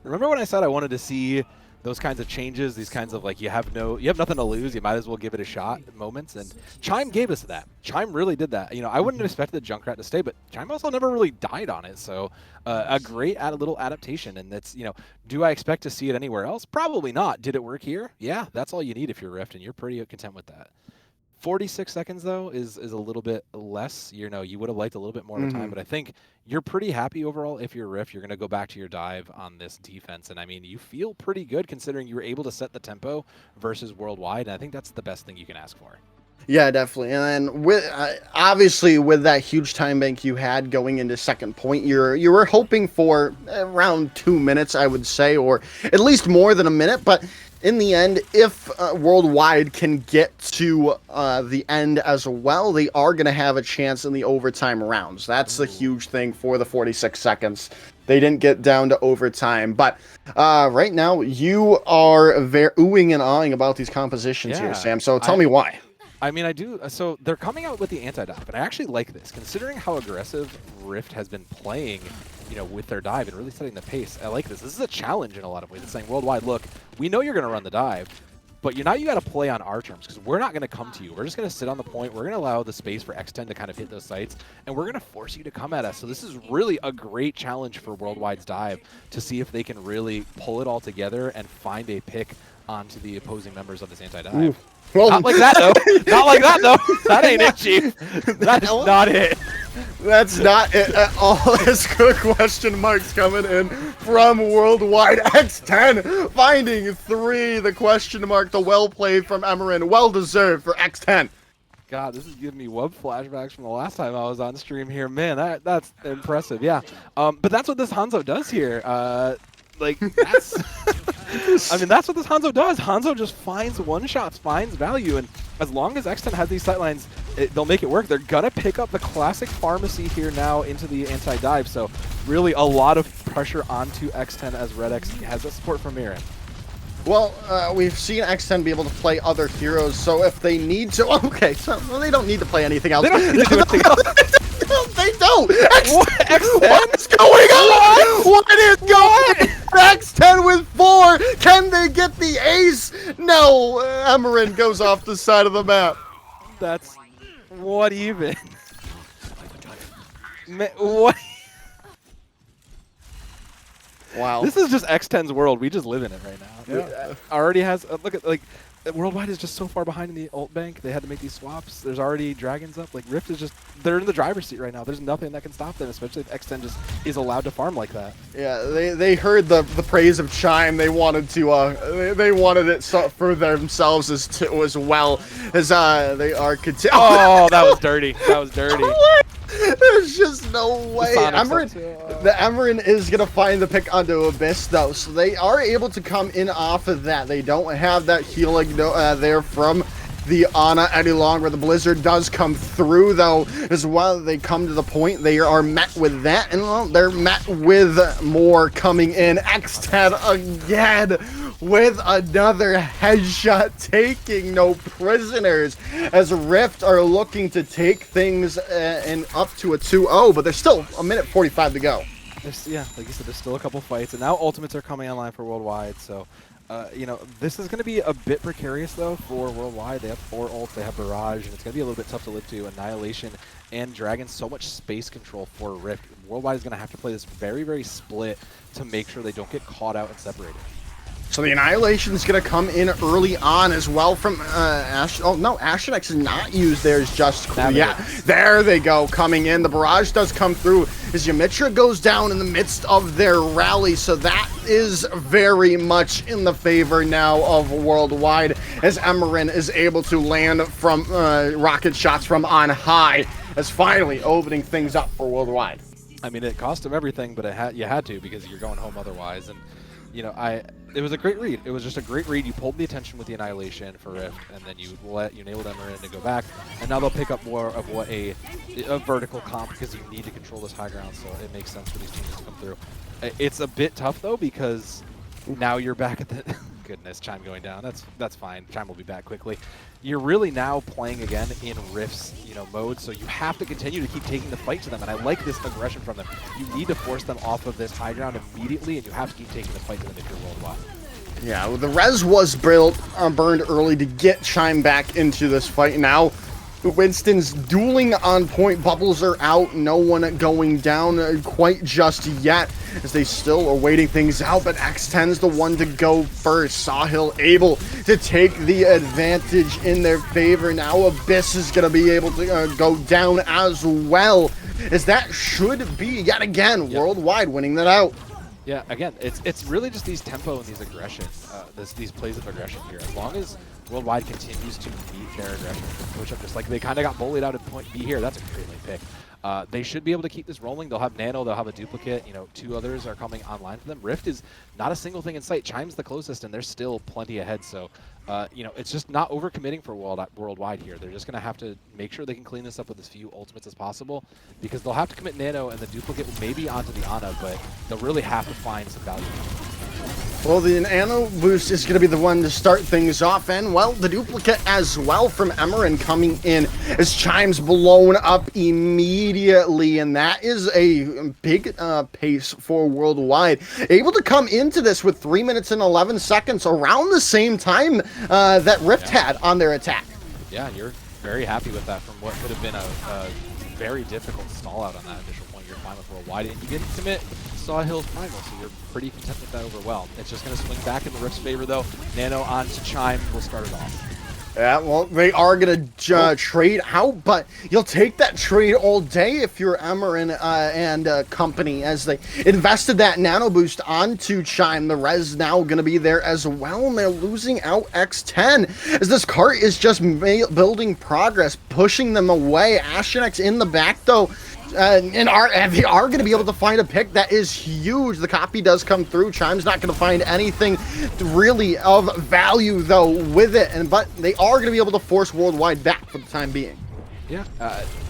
Remember when I said I wanted to see those kinds of changes, these kinds of like you have nothing to lose, you might as well give it a shot moments, and Chime gave us that. Chime really did that. You know, I wouldn't have expected the Junkrat to stay, but Chime also never really died on it, so a great little adaptation. And that's, you know, do I expect to see it anywhere else? Probably not. Did it work here? Yeah, that's all you need if you're Rift, and you're pretty content with that. 46 seconds though is a little bit less. You know, you would have liked a little bit more of time, but I think you're pretty happy overall. If you're Rift, you're going to go back to your dive on this defense, and I mean, you feel pretty good considering you were able to set the tempo versus Worldwide, and I think that's the best thing you can ask for. Yeah, definitely. And then with obviously with that huge time bank you had going into second point, you were hoping for around 2 minutes, I would say, or at least more than a minute. But in the end, if Worldwide can get to the end as well, they are going to have a chance in the overtime rounds. That's the huge thing for the 46 seconds. They didn't get down to overtime, but right now you are very oohing and awing about these compositions here, Sam. So tell me why. I mean, I do. So they're coming out with the anti-dive, and I actually like this, considering how aggressive Rift has been playing, you know, with their dive and really setting the pace. I like this. This is a challenge in a lot of ways. It's saying, Worldwide, look, we know you're going to run the dive, but you got to play on our terms, because we're not going to come to you. We're just going to sit on the point. We're going to allow the space for X10 to kind of hit those sites, and we're going to force you to come at us. So this is really a great challenge for Worldwide's dive to see if they can really pull it all together and find a pick onto the opposing members of this anti-dive. Well, not like that, though. Not like that, though. That ain't it, Chief. That's not it. That's not it at all. There's good question marks coming in from Worldwide. X10 finding 3. The question mark, the well played from Emerin. Well deserved for X10. God, this is giving me wub flashbacks from the last time I was on stream here. Man, that's impressive. Yeah. But that's what this Hanzo does here. Like, that's... I mean, that's what this Hanzo does. Hanzo just finds one-shots, finds value, and as long as X10 has these sightlines, they'll make it work. They're going to pick up the classic pharmacy here now into the anti-dive, so really a lot of pressure onto X10 as Red X has that support from Mirren. Well, we've seen X10 be able to play other heroes, so if they need to... Okay, so well, they don't need to play anything else. They don't need to do anything else. They don't! X10? What is going on? What is going on? X10 with 4! Can they get the ace? No! Emerin goes off the side of the map. That's... What even? What? Wow. This is just X10's world. We just live in it right now. Yeah. Already has... look at, like... Worldwide is just so far behind in the ult bank. They had to make these swaps. There's already dragons up. Like, Rift is just... They're in the driver's seat right now. There's nothing that can stop them, especially if X10 just is allowed to farm like that. Yeah, they heard the praise of Chime. They wanted to... they wanted it for themselves as well. As they are... Oh, that was dirty. That was dirty. There's just no way. The Emerin is going to find the pick onto Abyss, though, so they are able to come in off of that. They don't have that healing there from the Ana any longer. The Blizzard does come through, though, as well. They come to the point. They are met with that, and well, they're met with more coming in. X10 again with another headshot, taking no prisoners, as Rift are looking to take things in up to a 2-0, but there's still a minute 45 to go. Yeah, like you said, there's still a couple fights, and now ultimates are coming online for Worldwide, so you know, this is going to be a bit precarious, though, for Worldwide. They have 4 ults, they have Barrage, and it's going to be a little bit tough to live to. Annihilation and Dragon, so much space control for Rift. Worldwide is going to have to play this very, very split to make sure they don't get caught out and separated. So the Annihilation is going to come in early on as well from Ash. Oh, no, Astronics is not used theirs just cool. Yeah, there they go, coming in. The Barrage does come through as Yamitra goes down in the midst of their rally. So that is very much in the favor now of Worldwide, as Emerin is able to land from rocket shots from on high, as finally opening things up for Worldwide. I mean, it cost them everything, but you had to, because you're going home otherwise. And you know, it was a great read. It was just a great read. You pulled the attention with the Annihilation for Rift, and then you enabled Emerin to go back, and now they'll pick up more of what a vertical comp, because you need to control this high ground, so it makes sense for these teams to come through. It's a bit tough, though, because now you're back at the... Goodness, Chime going down. That's fine. Chime will be back quickly. You're really now playing again in Rift's mode, so you have to continue to keep taking the fight to them, and I like this aggression from them. You need to force them off of this high ground immediately, and you have to keep taking the fight to them if you're Worldwide. Yeah, well, the res was burned early to get Chime back into this fight. Now, Winston's dueling on point. Bubbles are out. No one going down quite just yet, as they still are waiting things out. But X10's the one to go first. Sawhill able to take the advantage in their favor. Now Abyss is going to be able to go down as well, as that should be, yet again, Worldwide winning that out. Yeah, again, it's really just these tempo and these aggression, these plays of aggression here. As long as Worldwide continues to meet their aggression, push up, just like they kind of got bullied out at point B here. That's a great late pick. They should be able to keep this rolling. They'll have Nano, they'll have a duplicate. You know, 2 others are coming online for them. Rift is not a single thing in sight. Chime's the closest, and they're still plenty ahead. So, you know, it's just not overcommitting for Worldwide here. They're just going to have to make sure they can clean this up with as few ultimates as possible, because they'll have to commit Nano and the duplicate maybe onto the Ana, but they'll really have to find some value. Well, the Nano boost is going to be the one to start things off, and, well, the duplicate as well from Emerin coming in as Chime's blown up immediately, and that is a big pace for Worldwide. Able to come into this with 3 minutes and 11 seconds, around the same time that Rift had on their attack. Yeah, you're very happy with that from what could have been a very difficult stall out on that initial point. You're fine with Worldwide, and you didn't commit Sawhill's Primal, so you're pretty content with that overwhelm. It's just going to swing back in the Rift's favor, though. Nano onto Chime will start it off. Yeah, well, they are going to trade out, but you'll take that trade all day if you're Emerin and company, as they invested that nano boost onto Chime. The res now going to be there as well, and they're losing out X10, as this cart is just building progress, pushing them away. Astronics in the back, though. And they are going to be able to find a pick that is huge. The copy does come through. Chime's not going to find anything really of value, though, with it. But they are going to be able to force Worldwide back for the time being. Yeah,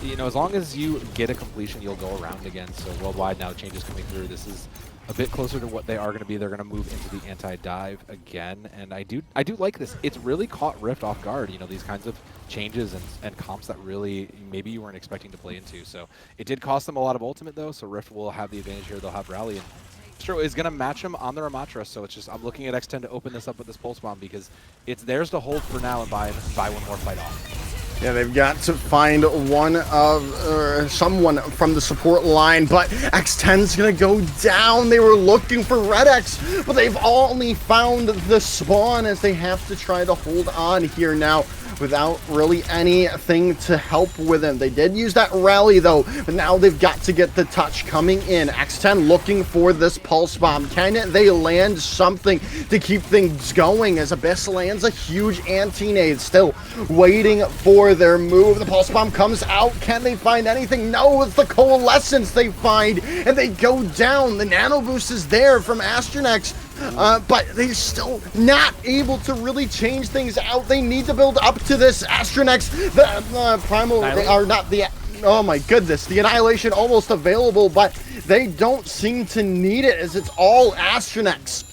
you know, as long as you get a completion, you'll go around again. So Worldwide now changes coming through. This is a bit closer to what they are going to be. They're going to move into the anti-dive again, and I do like this. It's really caught Rift off guard. You know, these kinds of changes and comps that really maybe you weren't expecting to play into. So it did cost them a lot of ultimate, though, so Rift will have the advantage here. They'll have Rally, and Astro is going to match them on the Ramatra, so it's just I'm looking at X10 to open this up with this Pulse Bomb, because it's theirs to hold for now and buy one more fight off. Yeah, they've got to find someone from the support line, but X10's gonna go down. They were looking for Red X, but they've only found the spawn, as they have to try to hold on here now without really anything to help with him. They did use that rally, though, but now they've got to get the touch coming in. X10 looking for this Pulse Bomb. Can they land something to keep things going, as Abyss lands a huge anti-nade, still waiting for their move. The Pulse Bomb comes out. Can they find anything? No, it's the Coalescence they find, and they go down. The Nano Boost is there from Astronex, but they're still not able to really change things out. They need to build up to this. Astronex, the Primal, they are not the... Oh my goodness, the Annihilation almost available, but they don't seem to need it, as it's all Astronex.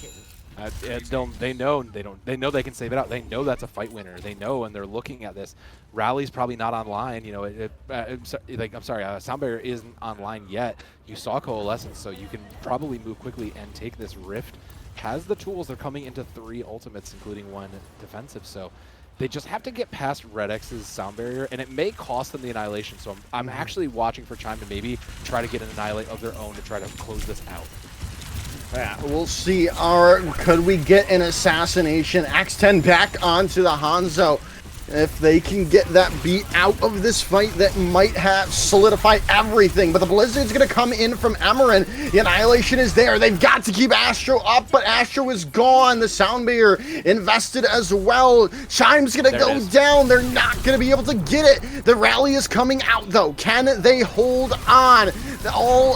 They know they can save it out. They know that's a fight winner. They know, and they're looking at this. Rally's probably not online. You know, I'm sorry, Sound Barrier isn't online yet. You saw Coalescence, so you can probably move quickly and take this Rift. Has the tools. They're coming into 3 ultimates, including 1 defensive. So they just have to get past Red X's Sound Barrier, and it may cost them the Annihilation. So I'm actually watching for Chime to maybe try to get an Annihilate of their own to try to close this out. Yeah, we'll see. Could we get an assassination? X10 back onto the Hanzo. If they can get that beat out of this fight, that might have solidified everything. But the Blizzard's going to come in from Emerin. The Annihilation is there. They've got to keep Astro up, but Astro is gone. The Sound Barrier invested as well. Chime's going to go down. They're not going to be able to get it. The rally is coming out, though. Can they hold on?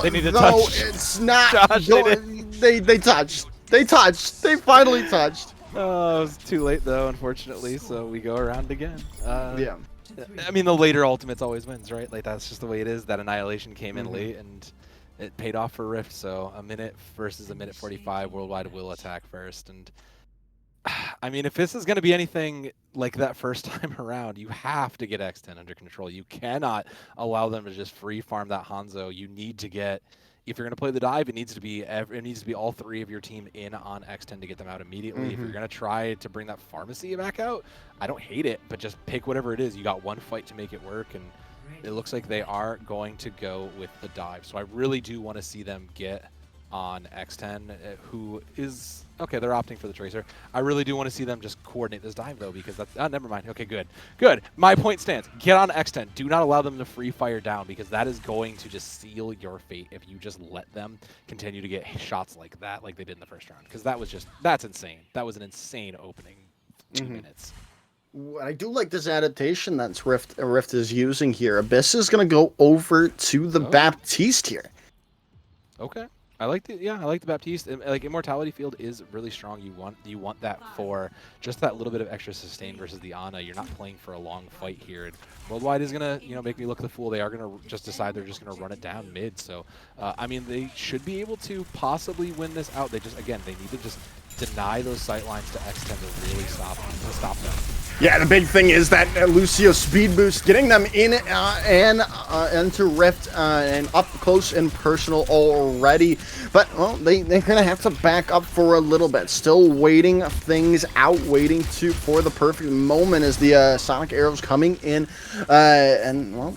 They need to touch. It's not going. They touched. They touched. They finally touched. Oh, it was too late, though, unfortunately, so we go around again. Yeah. I mean, the later ultimates always wins, right? Like, that's just the way it is. That Annihilation came in late, and it paid off for Rift, so a minute versus a minute 45, Worldwide will attack first. And, I mean, if this is going to be anything like that first time around, you have to get X10 under control. You cannot allow them to just free farm that Hanzo. You need to get if you're going to play the dive, it needs to be all three of your team in on X10 to get them out immediately. If you're going to try to bring that pharmacy back out, I don't hate it, but just pick whatever it is. You got one fight to make it work, and it looks like they are going to go with the dive. So I really do want to see them get on X10, who is okay. They're opting for the Tracer. I really do want to see them just coordinate this dive though, because that's never mind. Okay, good. My point stands. Get on X10. Do not allow them to free fire down, because that is going to just seal your fate if you just let them continue to get shots like that, like they did in the first round. Because that's insane. That was an insane opening 2 minutes. I do like this adaptation that Rift is using here. Abyss is going to go over to the Baptiste here. Okay. I like the Baptiste. Like, Immortality Field is really strong. You want that for just that little bit of extra sustain versus the Ana. You're not playing for a long fight here. And Worldwide is gonna make me look the fool. They are gonna just decide they're just gonna run it down mid. So I mean, they should be able to possibly win this out. They need to just deny those sight lines to X10 to really stop them. Yeah, the big thing is that Lucio speed boost, getting them in and into Rift and up close and personal already. But, well, they're going to have to back up for a little bit. Still waiting things out, waiting for the perfect moment as the Sonic Arrows coming in. And, well,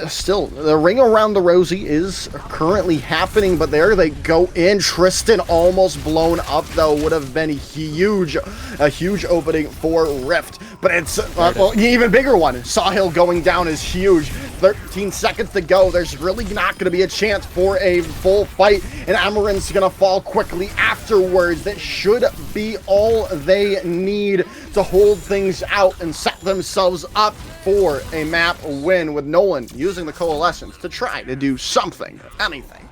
still, the ring around the Rosie is currently happening, but there they go in. Tristan almost blown up, though. Would have been a huge opening for Rift. But it's well, an even bigger one. Sahil going down is huge. 13 seconds to go. There's really not going to be a chance for a full fight, and Amaranth's going to fall quickly afterwards. That should be all they need to hold things out and set themselves up for a map win, with Nolan using the Coalescence to try to do something, anything.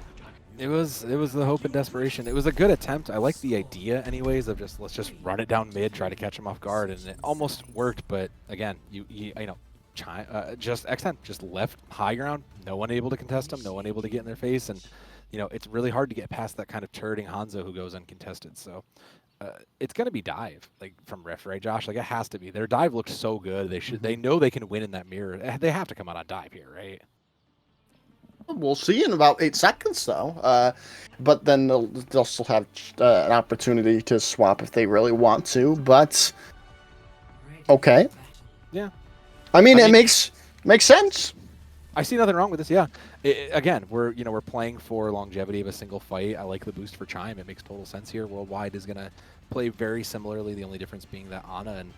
It was the hope and desperation. It was a good attempt. I like the idea, anyways, of let's just run it down mid, try to catch him off guard, and it almost worked. But again, just X10 just left high ground. No one able to contest him. No one able to get in their face, and it's really hard to get past that kind of turreting Hanzo who goes uncontested. So it's gonna be dive, like, from Rift, right, Josh? Like, it has to be. Their dive looked so good. They know they can win in that mirror. They have to come out on dive here, right? We'll see in about 8 seconds, though. But then they'll still have an opportunity to swap if they really want to. But okay, yeah. I mean, it makes sense. I see nothing wrong with this. Yeah. Again, we're playing for longevity of a single fight. I like the boost for Chime. It makes total sense here. Worldwide is gonna play very similarly. The only difference being that Ana and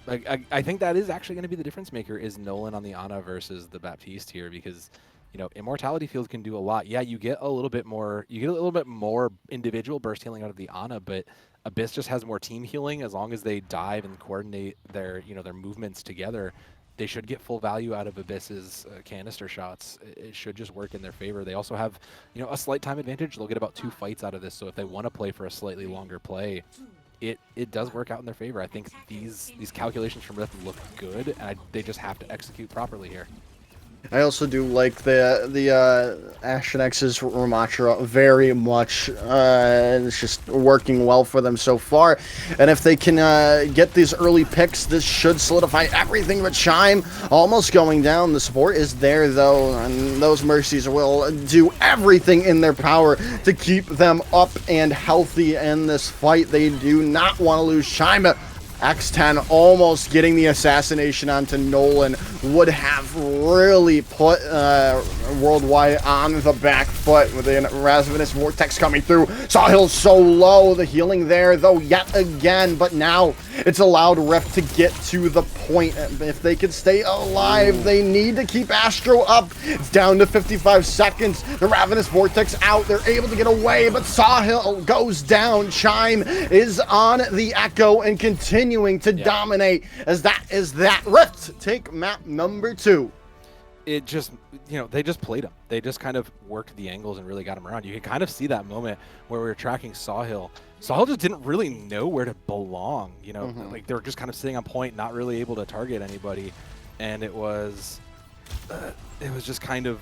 I think that is actually going to be the difference maker, is Nolan on the Ana versus the Baptiste here, because Immortality Field can do a lot. Yeah, you get a little bit more individual burst healing out of the Ana, but Abyss just has more team healing. As long as they dive and coordinate their movements together, they should get full value out of Abyss's canister shots. It should just work in their favor. They also have a slight time advantage. They'll get about 2 fights out of this, so if they want to play for a slightly longer play, it does work out in their favor. I think these calculations from Rift look good, and they just have to execute properly here. I also do like the Ashen X's Ramatra very much. It's just working well for them so far. And if they can get these early picks, this should solidify everything. But Chime almost going down. The support is there, though, and those Mercies will do everything in their power to keep them up and healthy in this fight. They do not want to lose Chime. X10 almost getting the assassination onto Nolan would have really put Worldwide on the back foot with the Ravenous Vortex coming through. Sahil's so low, the healing there though yet again, but now it's allowed Rift to get to the point. If they can stay alive, they need to keep Astro up. It's down to 55 seconds. The Ravenous Vortex out. They're able to get away, but Sahil goes down. Chime is on the Echo and continuing to dominate as that Rift take map number 2. It just, they just played him. They just kind of worked the angles and really got him around. You can kind of see that moment where we were tracking Sahil. Sahil just didn't really know where to belong. Like, they were just kind of sitting on point, not really able to target anybody, and it was just kind of,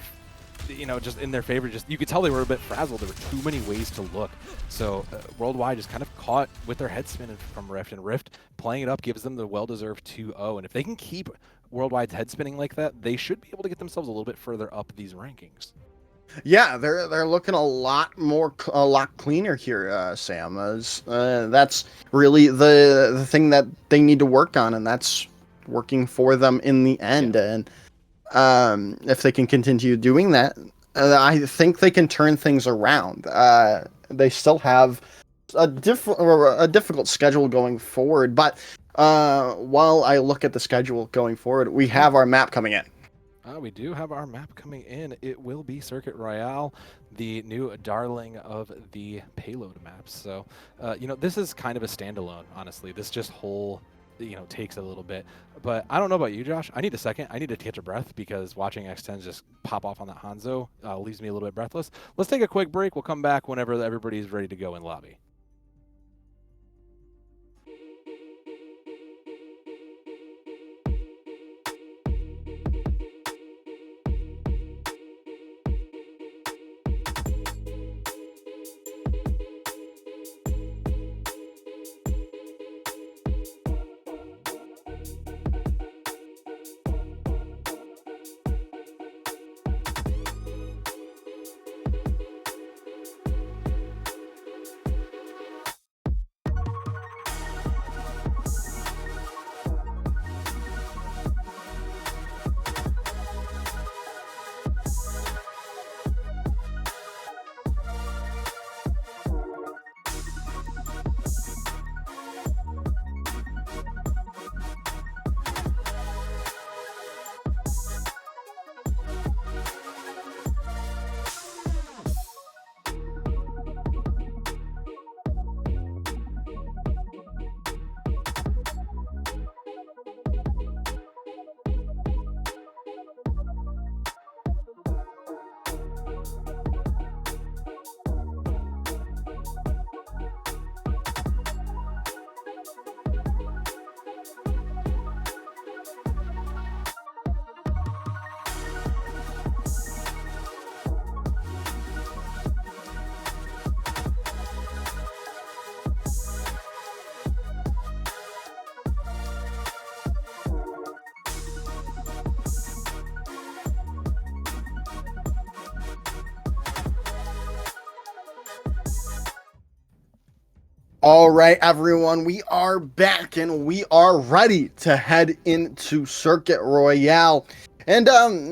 just in their favor. Just, you could tell they were a bit frazzled. There were too many ways to look. So Worldwide just kind of caught with their head spinning from Rift, and Rift playing it up gives them the well-deserved 2-0. And if they can keep Worldwide's head spinning like that, they should be able to get themselves a little bit further up these rankings. Yeah, they're looking a lot cleaner here, Sam. That's really the thing that they need to work on, and that's working for them in the Yeah. end. And if they can continue doing that, I think they can turn things around. They still have a difficult schedule going forward, but while I look at the schedule going forward, we have our map coming in. We do have our map coming in. It will be Circuit Royale, the new darling of the payload maps. So, this is kind of a standalone, honestly. This just whole, takes a little bit. But I don't know about you, Josh. I need a second. I need to catch a breath because watching X10 just pop off on that Hanzo leaves me a little bit breathless. Let's take a quick break. We'll come back whenever everybody's ready to go in lobby. All right, everyone, we are back and we are ready to head into Circuit Royale. And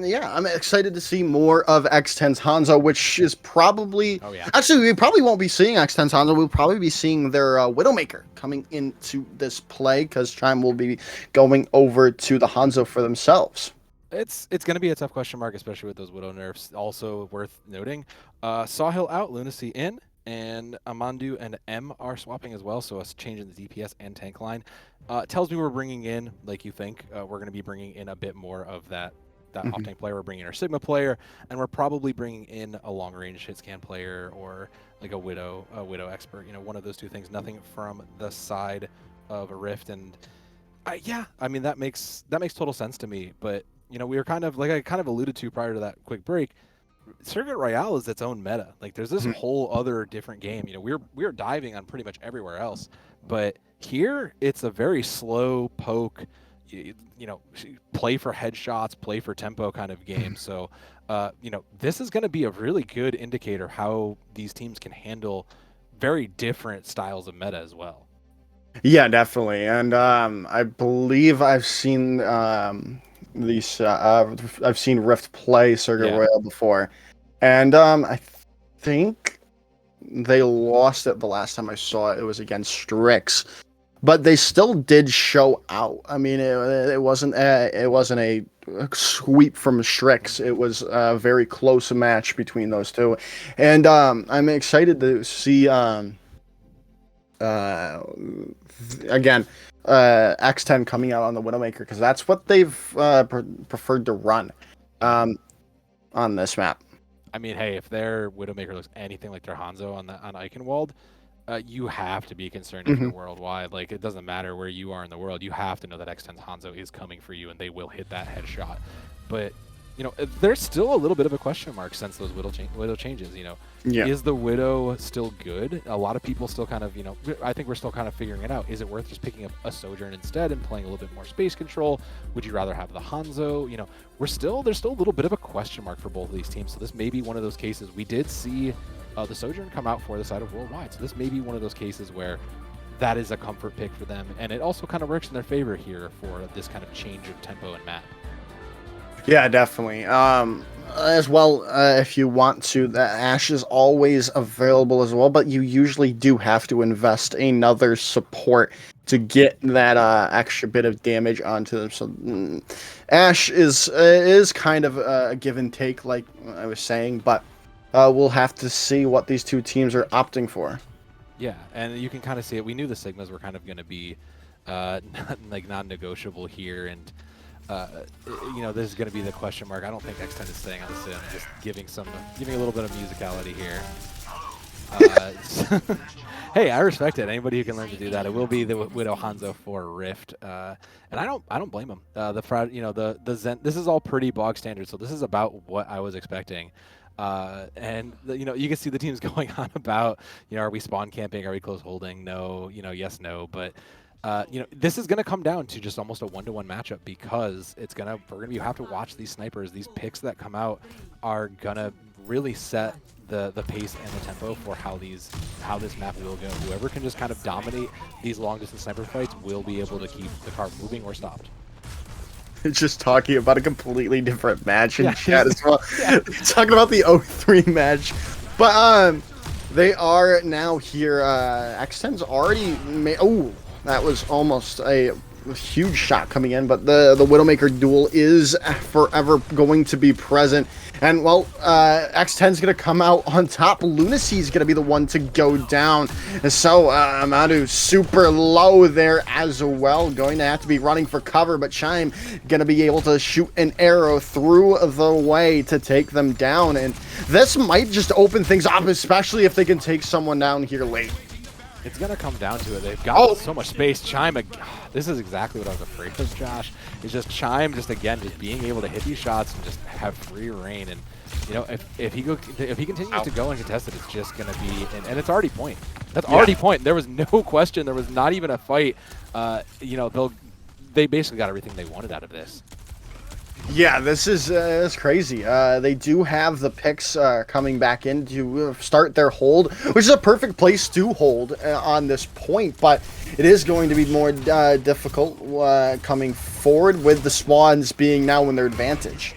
yeah, I'm excited to see more of X10's Hanzo, which is probably actually we probably won't be seeing X10's Hanzo. We'll probably be seeing their Widowmaker coming into this play because Chime will be going over to the Hanzo for themselves. It's going to be a tough question mark, especially with those Widow nerfs. Also worth noting, Sawhill out, Lunacy in, and Amandu and M are swapping as well, so us changing the DPS and tank line. Tells me we're bringing in, like you think, we're going to be bringing in a bit more of that off-tank player. We're bringing in our Sigma player, and we're probably bringing in a long-range hit scan player or like a Widow expert. One of those two things. Nothing from the side of a Rift, and yeah, I mean that makes total sense to me. But we were kind of like I kind of alluded to prior to that quick break. Circuit Royale is its own meta. Like there's this whole other different game. We're diving on pretty much everywhere else, but here it's a very slow poke. Play for headshots, play for tempo kind of game. So, this is going to be a really good indicator how these teams can handle very different styles of meta as well. Yeah, definitely. And I believe I've seen I've seen Rift play Circuit Royale before, and I think they lost it the last time I saw it. It was against Strix, but they still did show out. I mean, it wasn't a sweep from Strix. It was a very close match between those two, and I'm excited to see again X10 coming out on the Widowmaker because that's what they've preferred to run on this map. I mean, hey, if their Widowmaker looks anything like their Hanzo on Eichenwald, you have to be concerned if you're worldwide. Like, it doesn't matter where you are in the world. You have to know that X10's Hanzo is coming for you, and they will hit that headshot. But you know, there's still a little bit of a question mark since those Widow changes. You know, Yeah. is the Widow still good? A lot of people still kind of, you know, I think we're still kind of figuring it out. Is it worth just picking up a Sojourn instead and playing a little bit more space control? Would you rather have the Hanzo? You know, there's still a little bit of a question mark for both of these teams. So this may be one of those cases. We did see the Sojourn come out for the side of Worldwide. So this may be one of those cases where that is a comfort pick for them, and it also kind of works in their favor here for this kind of change of tempo and map. Yeah, definitely. As well, if you want to, the Ashe is always available as well, but you usually do have to invest another support to get that extra bit of damage onto them. So Ashe is kind of a give and take, like I was saying, but we'll have to see what these two teams are opting for. Yeah, and you can kind of see it. We knew the Sigmas were kind of going to be like non-negotiable here, and you know, this is going to be the question mark. I don't think X10 is staying on the sim, just giving a little bit of musicality here. Hey, I respect it. Anybody who can learn to do that. It will be the Widow Hanzo for Rift, and I don't blame him. The Zen. This is all pretty bog standard, so this is about what I was expecting. And you know, you can see the teams going on about, you know, are we spawn camping? Are we close holding? No. You know, yes, no. But you know, this is going to come down to just almost a 1-to-1 matchup, because you have to watch these snipers. These picks that come out are gonna really set the pace and the tempo for how this map will go. Whoever can just kind of dominate these long distance sniper fights will be able to keep the car moving or stopped. It's just talking about a completely different match in Yeah. chat as well. Yeah. Talking about the 03 match, but they are now here. X10's already made. Oh, that was almost a huge shot coming in, but the Widowmaker duel is forever going to be present. And, well, X10's going to come out on top. Lunacy's going to be the one to go down. So, Amadu super low there as well. Going to have to be running for cover, but Chime going to be able to shoot an arrow through the way to take them down. And this might just open things up, especially if they can take someone down here late. It's going to come down to it. They've got so much space. Chime, this is exactly what I was afraid of, Josh. It's just Chime, just being able to hit these shots and just have free reign. And, you know, if he continues to go and contest it, it's just going to be, and it's already point. That's already point. There was no question. There was not even a fight. You know, they basically got everything they wanted out of this. Yeah, this is crazy. They do have the picks coming back in to start their hold, which is a perfect place to hold on this point, but it is going to be more difficult coming forward with the spawns being now in their advantage.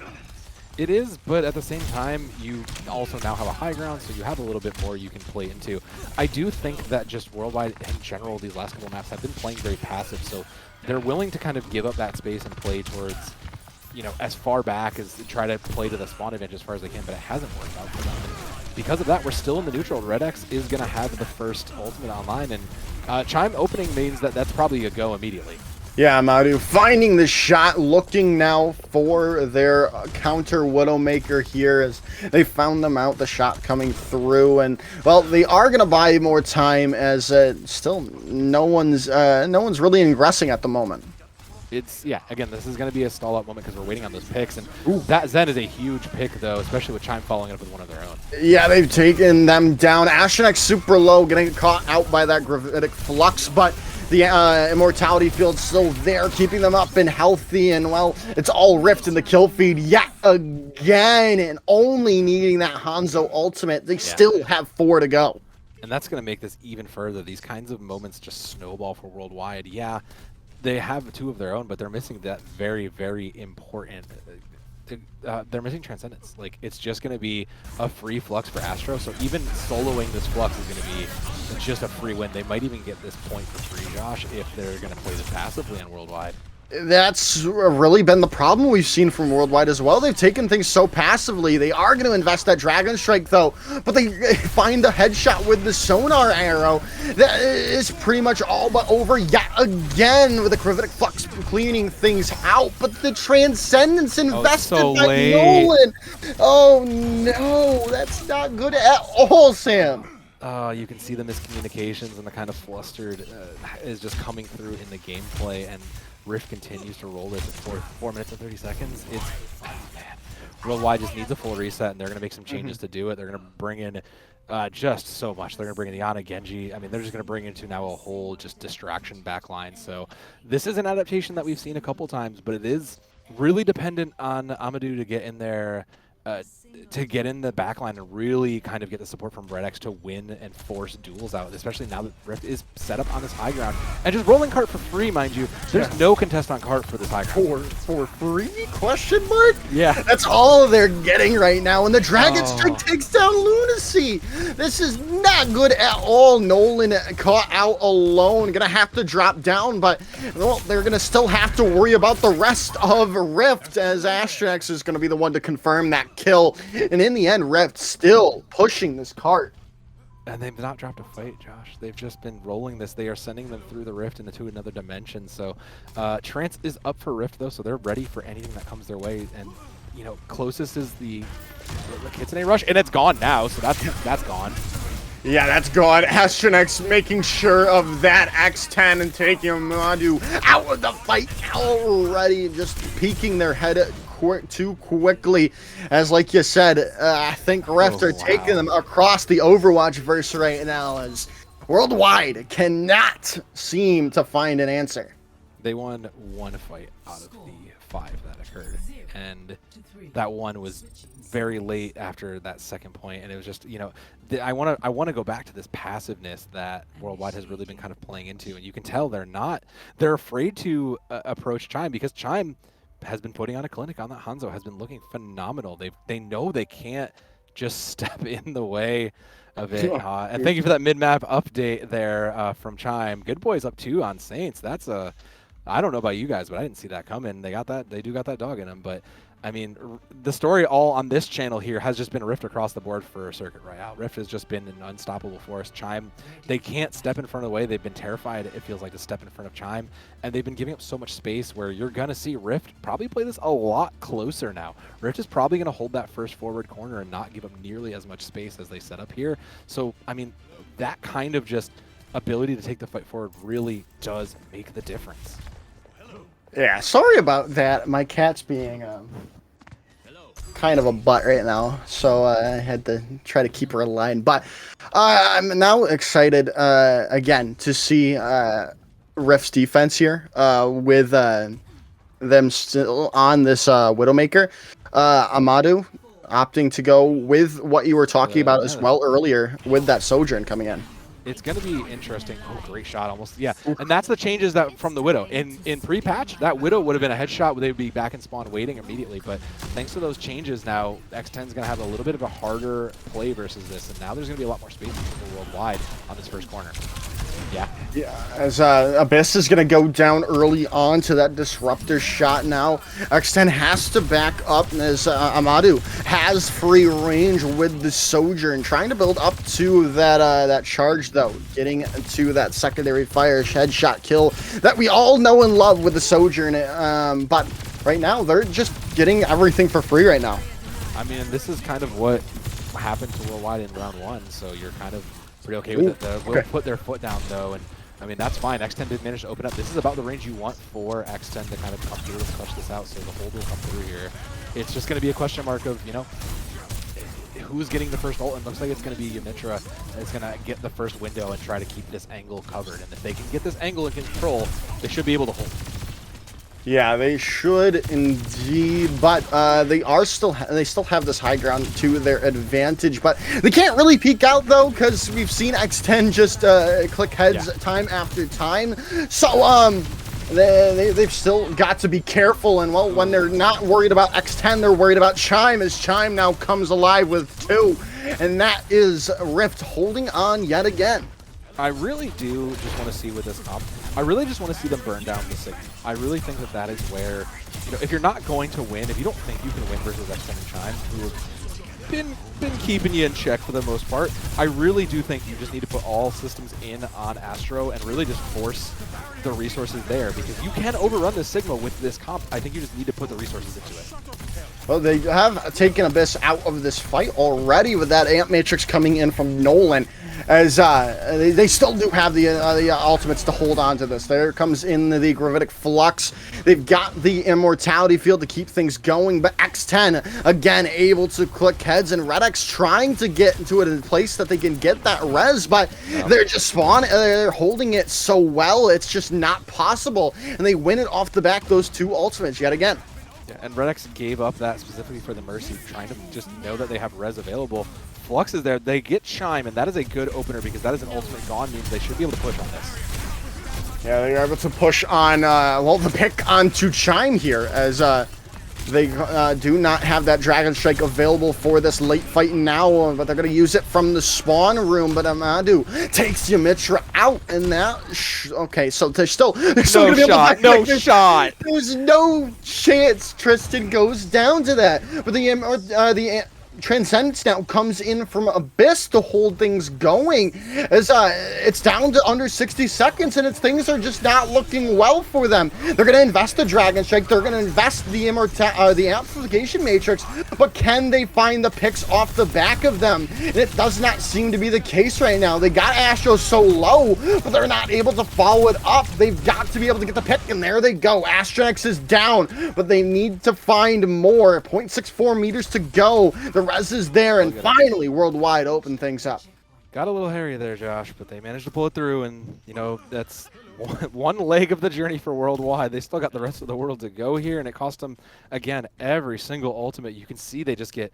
It is, but at the same time, you also now have a high ground, so you have a little bit more you can play into. I do think that just Worldwide in general, these last couple maps have been playing very passive, so they're willing to kind of give up that space and play towards, you know, as far back as try to play to the spawn advantage as far as they can, but it hasn't worked out for them. And because of that, we're still in the neutral. Red X is going to have the first ultimate online, and Chime opening means that that's probably a go immediately. Yeah, Madu finding the shot, looking now for their counter Widowmaker here as they found them out, the shot coming through, and well, they are gonna buy more time as still no one's really ingressing at the moment. It's, yeah, again, this is going to be a stall out moment because we're waiting on those picks, and that Zen is a huge pick, though, especially with Chime following up with one of their own. Yeah, they've taken them down. Astronex super low, getting caught out by that gravitic flux, but the immortality field's still there, keeping them up and healthy, and well, it's all Rift in the kill feed yet again, and only needing that Hanzo ultimate. They still have 4 to go. And that's going to make this even further. These kinds of moments just snowball for Worldwide. Yeah, they have 2 of their own, but they're missing that very, very important. They're missing Transcendence. Like, it's just going to be a free flux for Astro. So even soloing this flux is going to be just a free win. They might even get this point for free, Josh, if they're going to play this passively on Worldwide. That's really been the problem we've seen from Worldwide as well. They've taken things so passively. They are going to invest that Dragon Strike, though, but they find a headshot with the sonar arrow. That is pretty much all but over yet again with the Gravitic Flux cleaning things out, but the Transcendence invested by Nolan. Oh, no, that's not good at all, Sam. You can see the miscommunications and the kind of flustered is just coming through in the gameplay, and Rift continues to roll this at 4 minutes and 30 seconds. It's, oh man, Worldwide just needs a full reset, and they're going to make some changes to do it. They're going to bring in just so much. They're going to bring in the Ana Genji. I mean, they're just going to bring into now a whole just distraction backline. So this is an adaptation that we've seen a couple times, but it is really dependent on Amadou to get in there, to get in the backline and really kind of get the support from Red X to win and force duels out, especially now that Rift is set up on this high ground. And just rolling cart for free, mind you. There's no contest on cart for this high ground. For free? Question mark? Yeah. That's all they're getting right now. And the Dragon Strike takes down Lunacy. This is not good at all. Nolan caught out alone. Gonna have to drop down, but well, they're gonna still have to worry about the rest of Rift, as Astrax is gonna be the one to confirm that kill. And in the end, Rift still pushing this cart. And they've not dropped a fight, Josh. They've just been rolling this. They are sending them through the Rift into another dimension. So Trance is up for Rift, though, so they're ready for anything that comes their way. And, you know, closest is the Kitsune Rush, and it's gone now, so that's gone. Yeah, that's gone. Astronex making sure of that X10 and taking Amadou out of the fight already, just peeking their head too quickly. As like you said, I think Rift are taking them across the Overwatch verse right now, as Worldwide cannot seem to find an answer. They won one fight out of the 5 that occurred, and that one was very late after that second point, and it was just, you know, I want to go back to this passiveness that Worldwide has really been kind of playing into, and you can tell they're afraid to approach Chime, because Chime has been putting on a clinic on that. Hanzo has been looking phenomenal. They know they can't just step in the way of it. And thank you for that mid-map update there from Chime. Good Boys up 2 on Saints. That's I don't know about you guys, but I didn't see that coming. They do got that dog in them, but I mean, the story all on this channel here has just been Rift across the board for Circuit Royale. Rift has just been an unstoppable force. Chime, they can't step in front of the way. They've been terrified, it feels like, to step in front of Chime, and they've been giving up so much space where you're going to see Rift probably play this a lot closer now. Rift is probably going to hold that first forward corner and not give up nearly as much space as they set up here. So, I mean, that kind of just ability to take the fight forward really does make the difference. Yeah, sorry about that. My cat's being kind of a butt right now, so I had to try to keep her aligned. But I'm now excited again to see Rift's defense here with them still on this Widowmaker. Amadou opting to go with what you were talking about as well earlier with that Sojourn coming in. It's going to be interesting. Oh, great shot. Almost. Yeah. And that's the changes that from the Widow. In pre-patch, that Widow would have been a headshot where they would be back in spawn waiting immediately. But thanks to those changes now, X10 is going to have a little bit of a harder play versus this. And now there's going to be a lot more space for Worldwide on this first corner. Yeah. Yeah, as Abyss is going to go down early on to that Disruptor shot now. X10 has to back up as Amadou has free range with the Sojourn, trying to build up to that charge, though, getting to that secondary fire headshot kill that we all know and love with the Sojourn. But right now, they're just getting everything for free right now. I mean, this is kind of what happened to Worldwide in round 1, so you're kind of pretty okay with it. We'll put their foot down, though, and I mean, that's fine. X10 did manage to open up. This is about the range you want for X10 to kind of come through and clutch this out, so the hold will come through here. It's just going to be a question mark of, you know, who's getting the first ult, and looks like it's going to be Yamitra that's going to get the first window and try to keep this angle covered. And if they can get this angle in control, they should be able to hold. Yeah, they should indeed, but they still have this high ground to their advantage, but they can't really peek out, though, because we've seen X10 just click heads time after time. So they've still got to be careful, and well, when they're not worried about X10, they're worried about Chime, as Chime now comes alive with 2, and that is Rift holding on yet again. I really do just want to see with this comp, I really just want to see them burn down the Sigma. I really think that that is where, you know, if you're not going to win, if you don't think you can win versus X10 and Chime, who have been keeping you in check for the most part, I really do think you just need to put all systems in on Astro and really just force the resources there, because you can overrun the Sigma with this comp. I think you just need to put the resources into it. Well, they have taken Abyss out of this fight already with that Amp Matrix coming in from Nolan. as they still do have the ultimates to hold on to this. There comes in the gravitic flux. They've got the immortality field to keep things going, but X10 again able to click heads, and Red X trying to get into a place that they can get that res, but they're just they're holding it so well, it's just not possible, and they win it off the back, those two ultimates yet again. Yeah, and Red X gave up that specifically for the Mercy, trying to just know that they have res available. Flux is there. They get Chime, and that is a good opener because that is an ultimate gone, means they should be able to push on this. Yeah, they're able to push on, well, the pick onto Chime here, as they do not have that Dragon Strike available for this late fight now, but they're going to use it from the spawn room. But Amadou takes Yamitra out, and that... okay, so they're still no shot, no shot. There's no chance Tristan goes down to that. But the Transcendence now comes in from Abyss to hold things going, as it's down to under 60 seconds, and things are just not looking well for them. They're going to invest the Dragon Strike, they're going to invest the Amplification Matrix, but can they find the picks off the back of them? And it does not seem to be the case right now. They got Astro so low, but they're not able to follow it up. They've got to be able to get the pick, and there they go. Astronex is down, but they need to find more. 0.64 meters to go. The res is there, and finally Worldwide open things up. Got a little hairy there, Josh, but they managed to pull it through, and you know, that's one leg of the journey for Worldwide. They still got the rest of the world to go here, and it cost them, again, every single ultimate. You can see they just get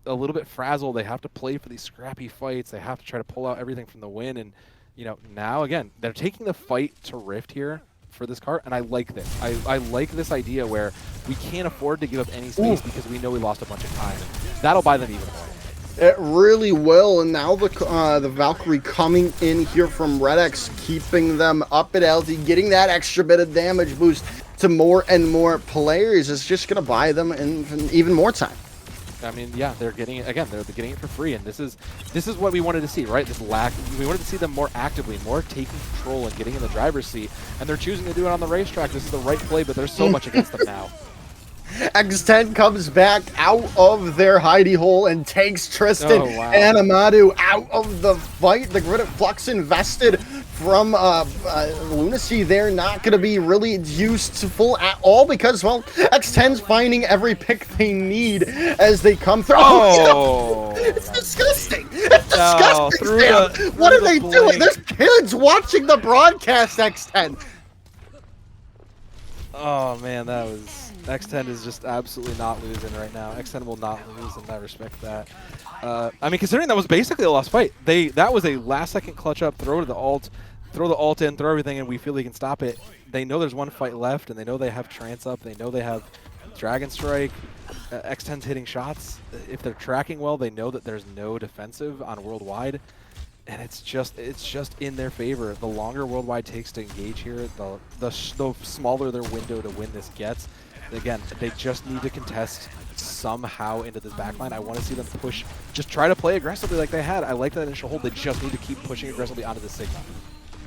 a little bit frazzled. They have to play for these scrappy fights. They have to try to pull out everything from the win, and you know, now again, they're taking the fight to Rift here for this card, and I like this. I like this idea where we can't afford to give up any space because we know we lost a bunch of time. And that'll buy them even more. It really will, and now the Valkyrie coming in here from Red X, keeping them up at LT, getting that extra bit of damage boost to more and more players is just going to buy them even more time. I mean, yeah, they're getting it again. They're getting it for free, and this is what we wanted to see, right? We wanted to see them more actively, more taking control and getting in the driver's seat, and they're choosing to do it on the racetrack. This is the right play, but there's so much against them now. X10 comes back out of their hidey hole and takes Tristan and Amadou out of the fight. The Grid of Flux invested from Lunacy, they're not going to be really useful at all because, well, X10's finding every pick they need as they come through. Oh, it's disgusting. It's disgusting. What are they doing? There's kids watching the broadcast, X10. Oh, man, that was... X10 is just absolutely not losing right now. X10 will not lose, and I respect that. I mean, considering that was basically a lost fight, that was a last-second clutch up, throw the ult in, throw everything, and we feel they can stop it. They know there's one fight left, and they know they have Trance up. They know they have Dragon Strike. X10's hitting shots. If they're tracking well, they know that there's no defensive on Worldwide. And it's just in their favor. The longer Worldwide takes to engage here, the smaller their window to win this gets. Again, they just need to contest somehow into this backline. I want to see them push, just try to play aggressively like they had. I like that initial hold. They just need to keep pushing aggressively onto the Sigma.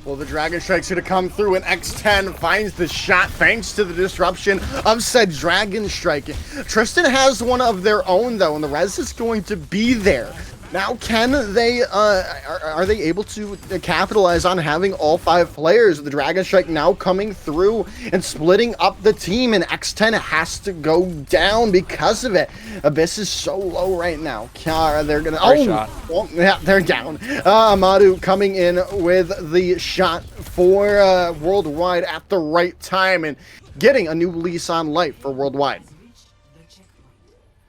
Well, the Dragon Strike's going to come through, and X10 finds the shot thanks to the disruption of said Dragon Strike. Tristan has one of their own, though, and the res is going to be there. Now, can they, are they able to capitalize on having all 5 players? The Dragon Strike now coming through and splitting up the team, and X10 has to go down because of it. Abyss is so low right now. They're going to, well, yeah, they're down. Amadou coming in with the shot for Worldwide at the right time and getting a new lease on life for Worldwide.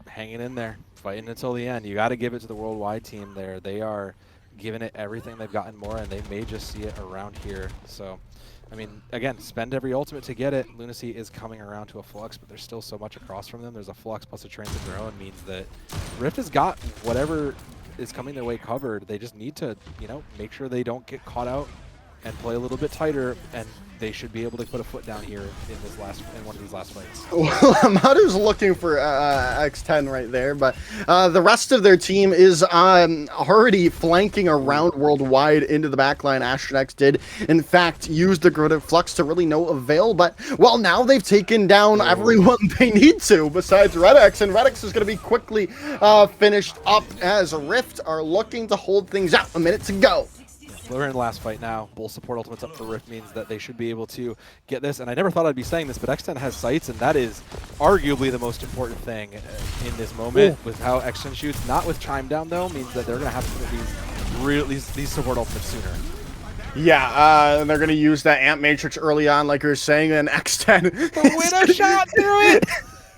Hanging in there. Fighting until the end. You got to give it to the Worldwide team there. They are giving it everything they've gotten more, and they may just see it around here. So, I mean, again, spend every ultimate to get it. Lunacy is coming around to a Flux, but there's still so much across from them. There's a Flux plus a Trance of their own, means that Rift has got whatever is coming their way covered. They just need to, you know, make sure they don't get caught out and play a little bit tighter, and they should be able to put a foot down here in one of these last fights. Well, Amadou's looking for X10 right there, but the rest of their team is already flanking around Worldwide into the backline. Astronex did, in fact, use the Grid of Flux to really no avail, but, well, now they've taken down everyone they need to besides Red X, and Red X is going to be quickly finished up as Rift are looking to hold things out. A minute to go. we're in last fight now. Both support ultimates up for Rift means that they should be able to get this. And I never thought I'd be saying this, but X10 has sights, and that is arguably the most important thing in this moment with how X10 shoots. Not with Chime Down, though, means that they're going to have to get these support ultimates sooner. Yeah, they're going to use that Amp Matrix early on, like you were saying, and X10. The widow shot through it!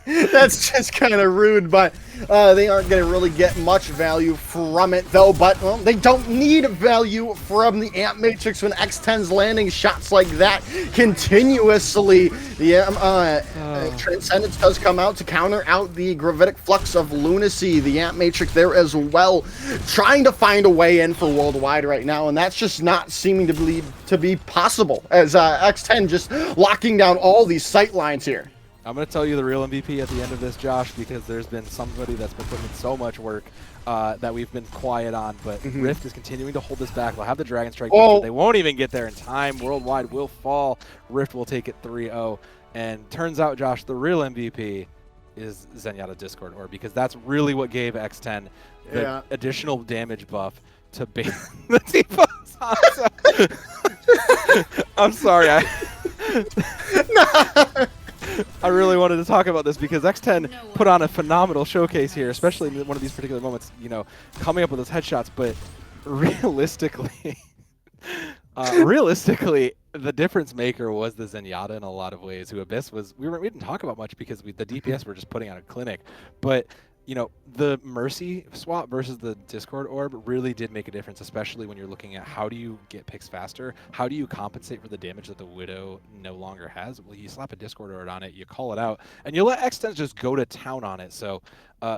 That's just kind of rude, but they aren't going to really get much value from it, though. But well, they don't need value from the Amp Matrix when X10's landing shots like that continuously. The Transcendence does come out to counter out the Gravitic Flux of Lunacy. The Amp Matrix there as well, trying to find a way in for Worldwide right now, and that's just not seeming to be possible, as X10 just locking down all these sight lines here. I'm going to tell you the real MVP at the end of this, Josh, because there's been somebody that's been putting in so much work that we've been quiet on. But Rift is continuing to hold this back. They'll have the Dragon Strike, but they won't even get there in time. Worldwide will fall. Rift will take it 3-0. And turns out, Josh, the real MVP is Zenyatta Discord Orb, because that's really what gave X10 the additional damage buff to bait the T-Fox. I'm sorry. I really wanted to talk about this because X10 put on a phenomenal showcase here, especially in one of these particular moments, you know, coming up with those headshots. But realistically, the difference maker was the Zenyatta in a lot of ways. Who Abyss was, we didn't talk about much because the DPS were just putting on a clinic. But you know, the Mercy swap versus the Discord Orb really did make a difference, especially when you're looking at how do you get picks faster? How do you compensate for the damage that the Widow no longer has? Well, you slap a Discord Orb on it, you call it out, and you let X10 just go to town on it. So,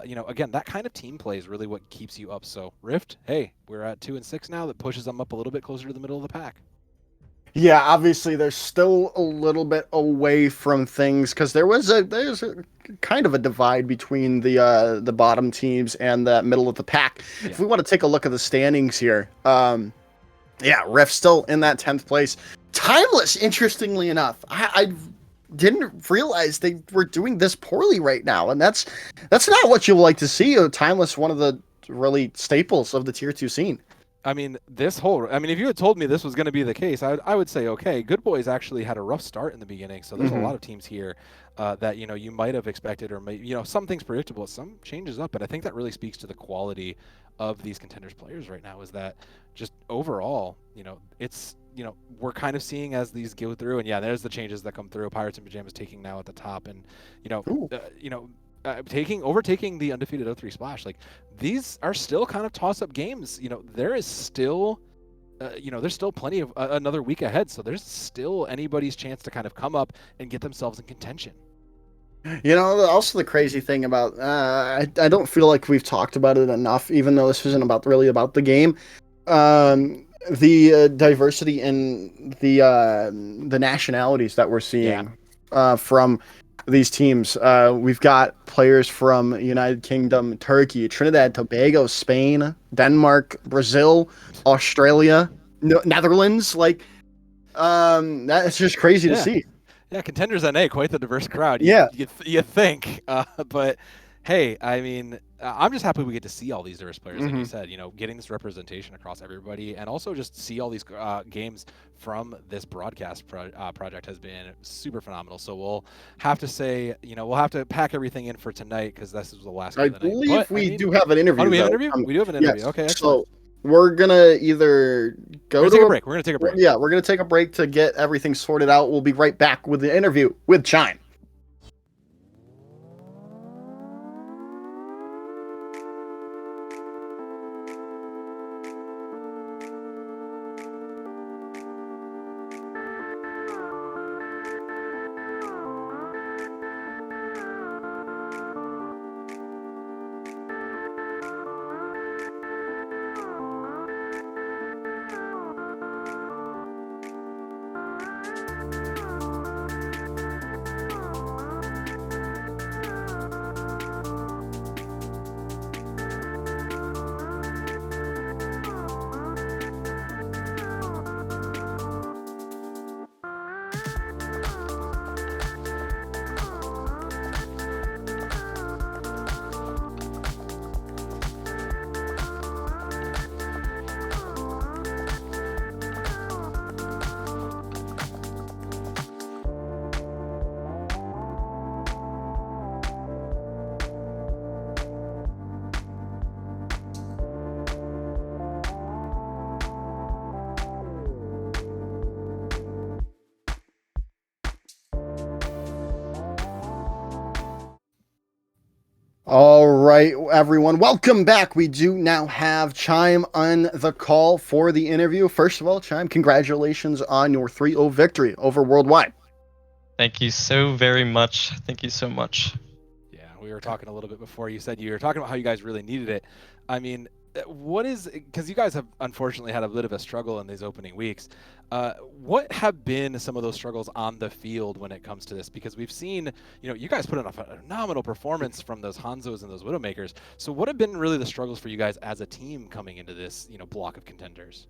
you know, again, that kind of team play is really what keeps you up. So, Rift, hey, we're at 2-6 now. That pushes them up a little bit closer to the middle of the pack. Yeah, obviously they're still a little bit away from things because there's a kind of a divide between the bottom teams and the middle of the pack. Yeah. If we want to take a look at the standings here, yeah, Rift still in that 10th place. Timeless, interestingly enough, I didn't realize they were doing this poorly right now, and that's not what you like to see. Timeless, one of the really staples of the tier 2 scene. I mean, if you had told me this was going to be the case, I would say, okay, Good Boys actually had a rough start in the beginning. So there's a lot of teams here that, you know, you might have expected, or you know, some things predictable, some changes up. But I think that really speaks to the quality of these Contenders players right now, is that just overall, you know, it's, you know, we're kind of seeing as these go through, and yeah, there's the changes that come through. Pirates and Pajamas taking now at the top, and, you know, overtaking the undefeated 0-3 Splash. Like, these are still kind of toss-up games. You know, there is still, you know, there's still plenty of another week ahead. So there's still anybody's chance to kind of come up and get themselves in contention. You know, also the crazy thing about, I don't feel like we've talked about it enough, even though this isn't really about the game. The diversity in the nationalities that we're seeing from these teams. We've got players from United Kingdom, Turkey, Trinidad, Tobago, Spain, Denmark, Brazil, Australia, Netherlands. Like, that's just crazy to see. Yeah, Contenders NA, quite the diverse crowd. You think, but hey, I mean, I'm just happy we get to see all these diverse players, like you said, you know, getting this representation across everybody, and also just see all these games from this broadcast project has been super phenomenal. So we'll have to say, you know, we'll have to pack everything in for tonight because this is the last game of the night. I believe we do have an interview. Oh, do we have an interview? We do have an interview. Yes. Okay, excellent. So we're going to either go to a break. We're going to take a break. Yeah, we're going to take a break to get everything sorted out. We'll be right back with the interview with Chime. All right, everyone, welcome back. We do now have Chime on the call for the interview. First of all, Chime, congratulations on your 3-0 victory over Worldwide. Thank you so very much. Thank you so much. Yeah, we were talking a little bit before. You said you were talking about how you guys really needed it. I mean, what is, because you guys have unfortunately had a bit of a struggle in these opening weeks. What have been some of those struggles on the field when it comes to this? Because we've seen, you guys put in a phenomenal performance from those Hanzos and those Widowmakers. So what have been really the struggles for you guys as a team coming into this, block of contenders?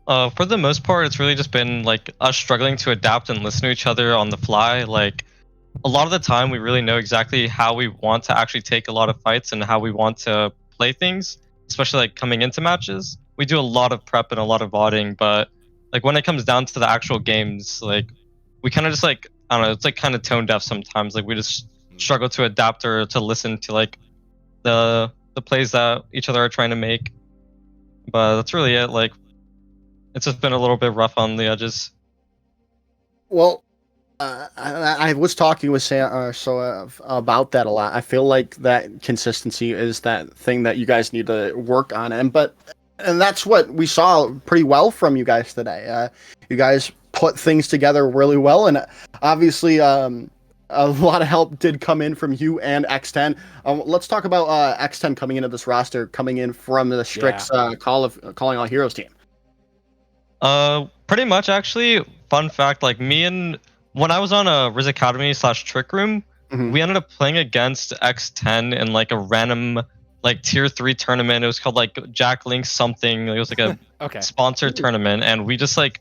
For the most part, it's really just been like us struggling to adapt and listen to each other on the fly. Like a lot of the time, we really know exactly how we want to actually take a lot of fights and how we want to play things, especially like coming into matches. We do a lot of prep and a lot of vodding, but like when it comes down to the actual games, like we kind of just like I don't know, it's like kind of tone deaf sometimes. Like we just struggle to adapt or to listen to like the plays that each other are trying to make. But that's really it. Like it's just been a little bit rough on the edges. Well, I was talking with Sam about that a lot. I feel like that consistency is that thing that you guys need to work on, and that's what we saw pretty well from you guys today. You guys put things together really well, and obviously, a lot of help did come in from you and X10. Let's talk about X10 coming into this roster, coming in from the Strix Calling All Heroes team. Pretty much actually. Fun fact, like me and when I was on a Riz Academy / Trick Room, we ended up playing against X10 in like a random like tier 3 tournament. It was called like Jack Link something. It was like a sponsored tournament, and we just like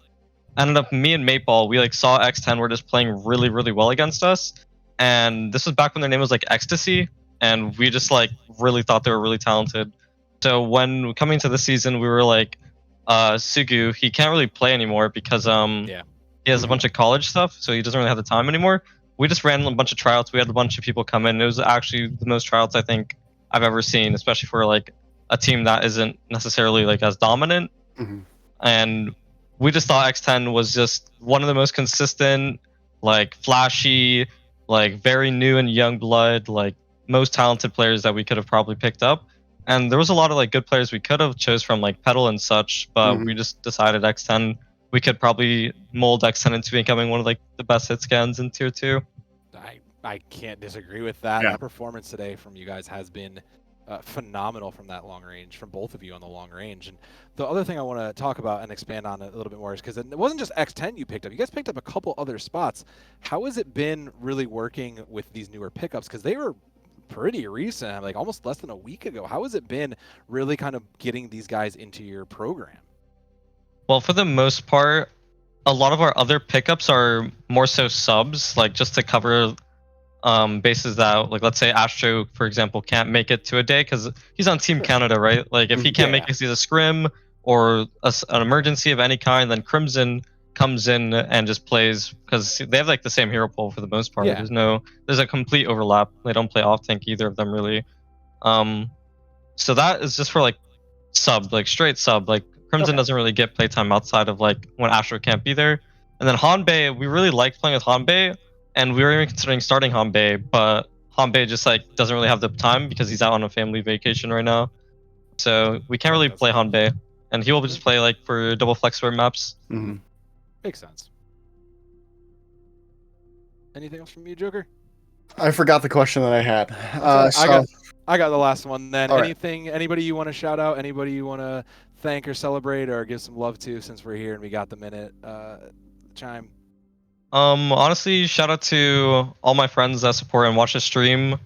ended up me and Mateball. We like saw X10 were just playing really really well against us, and this was back when their name was like Ecstasy, and we just like really thought they were really talented. So when coming to the season, we were like, Sugu, he can't really play anymore because he has a bunch of college stuff, so he doesn't really have the time anymore. We just ran a bunch of tryouts. We had a bunch of people come in. It was actually the most tryouts I think I've ever seen, especially for like a team that isn't necessarily like as dominant. And we just thought X10 was just one of the most consistent, like flashy, like very new and young blood, like most talented players that we could have probably picked up. And there was a lot of like good players we could have chose from like Petal and such, but we just decided X10 we could probably mold X10 into becoming one of like the best hit scans in tier 2. I can't disagree with that. That performance today from you guys has been phenomenal from that long range, from both of you on the long range. And the other thing I want to talk about and expand on a little bit more is because it wasn't just X10 you picked up. You guys picked up a couple other spots. How has it been really working with these newer pickups? Because they were pretty recent, like almost less than a week ago. How has it been really kind of getting these guys into your program? Well, for the most part, a lot of our other pickups are more so subs, like just to cover bases that, like let's say Astro, for example, can't make it to a day because he's on Team Canada, right? Like if he can't make it, he's a scrim or an emergency of any kind, then Crimson comes in and just plays because they have like the same hero pool for the most part. There's a complete overlap. They don't play off tank either of them really. So that is just for like sub, like straight sub. Like Crimson doesn't really get playtime outside of like when Astro can't be there. And then Hanbei, we really liked playing with Hanbei, and we were even considering starting Hanbei, but Hanbei just like doesn't really have the time because he's out on a family vacation right now. So we can't really play Hanbei, and he will just play like for double flex maps. Makes sense. Anything else from you, Joker? I forgot the question that I had. I got the last one then. All Anything, anybody you want to shout out? Anybody you want to thank or celebrate or give some love to since we're here and we got the minute? Chime. Honestly, shout out to all my friends that support and watch the stream.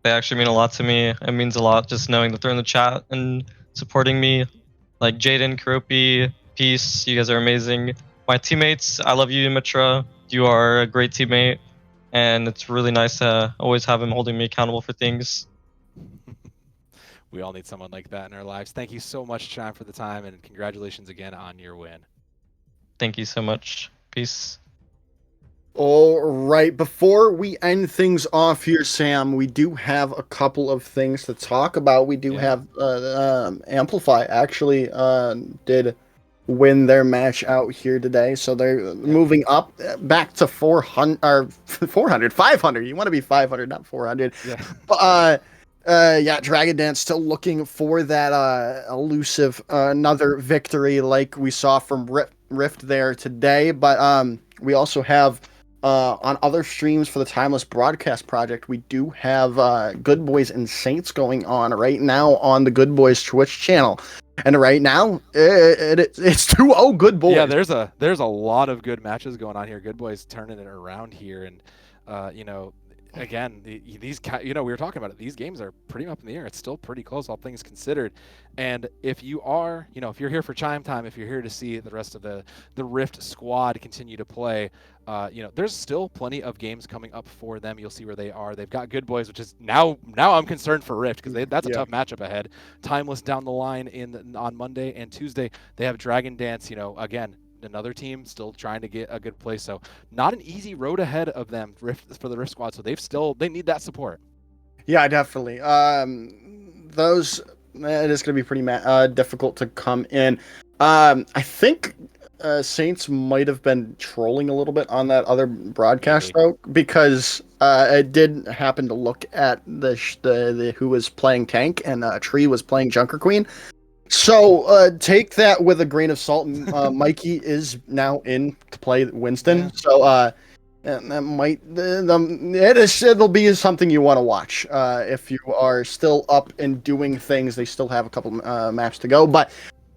They actually mean a lot to me. It means a lot just knowing that they're in the chat and supporting me. Like Jaden, Kuropi, Peace, you guys are amazing. My teammates, I love you, Mitra. You are a great teammate, and it's really nice to always have him holding me accountable for things. We all need someone like that in our lives. Thank you so much, Chime, for the time, and congratulations again on your win. Thank you so much. Peace. All right, before we end things off here, Sam, we do have a couple of things to talk about. We do have Amplify actually did win their match out here today, so they're moving up back to 400 or 500. You want to be 500, not 400. Yeah, Dragon Dance still looking for that elusive another victory like we saw from Rift there today. But we also have on other streams for the Timeless Broadcast Project, we do have Good Boys and Saints going on right now on the Good Boys Twitch channel. And right now, it's 2-0 Good Boys. Yeah, there's a lot of good matches going on here. Good Boys turning it around here, and again, these we were talking about it. These games are pretty up in the air. It's still pretty close, all things considered. And if you are, if you're here for Chime Time, if you're here to see the rest of the Rift squad continue to play, there's still plenty of games coming up for them. You'll see where they are. They've got Good Boys, which is now I'm concerned for Rift because that's a tough matchup ahead. Timeless down the line on Monday and Tuesday. They have Dragon Dance. Again, another team still trying to get a good place. So not an easy road ahead of them for the Rift squad. So they need that support. Yeah, definitely. Those it is going to be pretty difficult to come in. I think Saints might have been trolling a little bit on that other broadcast though, because it did happen to look at the who was playing tank and Tree was playing Junker Queen. So take that with a grain of salt. Mikey is now in to play Winston, yeah. So and that might it'll be something you want to watch if you are still up and doing things. They still have a couple maps to go, but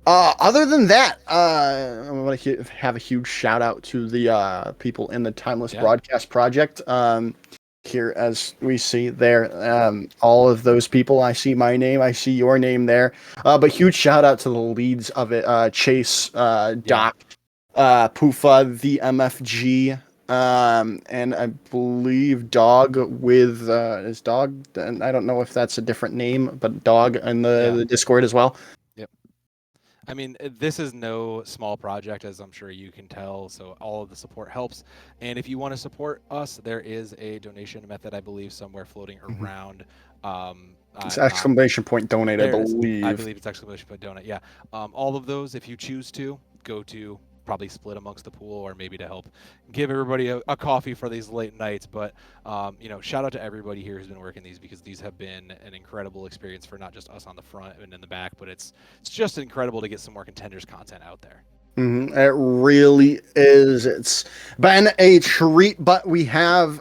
other than that, I want to have a huge shout out to the people in the Timeless Broadcast Project. Here, as we see there, all of those people. I see my name, I see your name there. But huge shout out to the leads of it: Chase, Doc, Poofa, the MFG, and I believe Dog with is Dog. And I don't know if that's a different name, but Dog in the Discord as well. I mean, this is no small project, as I'm sure you can tell, so all of the support helps. And if you want to support us, there is a donation method, I believe, somewhere floating around. It's exclamation point donate, I believe. I believe it's exclamation point donate, yeah. All of those, if you choose to, go to probably split amongst the pool or maybe to help give everybody a coffee for these late nights. But, shout out to everybody here who's been working these, because these have been an incredible experience for not just us on the front and in the back, but it's just incredible to get some more Contenders content out there. Mm-hmm. It really is. It's been a treat, but we have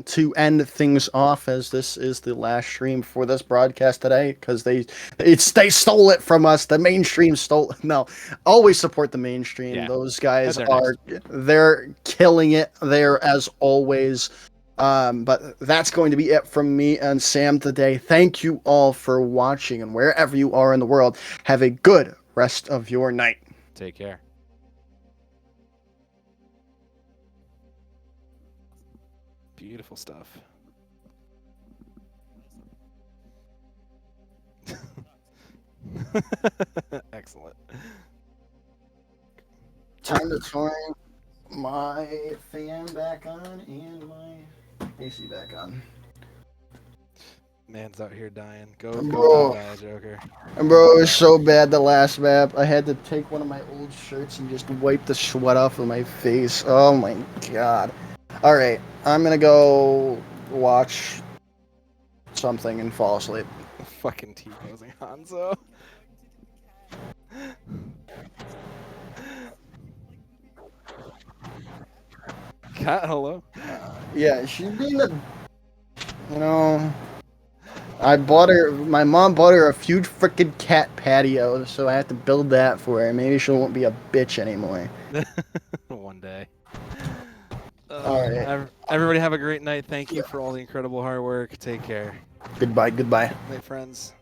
to end things off, as this is the last stream for this broadcast today, because they stole it from us. The mainstream stole it. No, always support the mainstream. Yeah. Those guys they're killing it there as always. But that's going to be it from me and Sam today. Thank you all for watching, and wherever you are in the world, have a good rest of your night. Take care. Beautiful stuff. Excellent. Time to turn my fan back on and my AC back on. Man's out here dying. Go die, Joker. And bro, it was so bad the last map. I had to take one of my old shirts and just wipe the sweat off of my face. Oh my god. Alright, I'm gonna go watch something and fall asleep. Fucking T-posing Hanzo. Cat, hello? Yeah, she's being my mom bought her a huge freaking cat patio, so I have to build that for her. Maybe she won't be a bitch anymore. One day. All right. Everybody have a great night. Thank you for all the incredible hard work. Take care. Goodbye. Night, friends.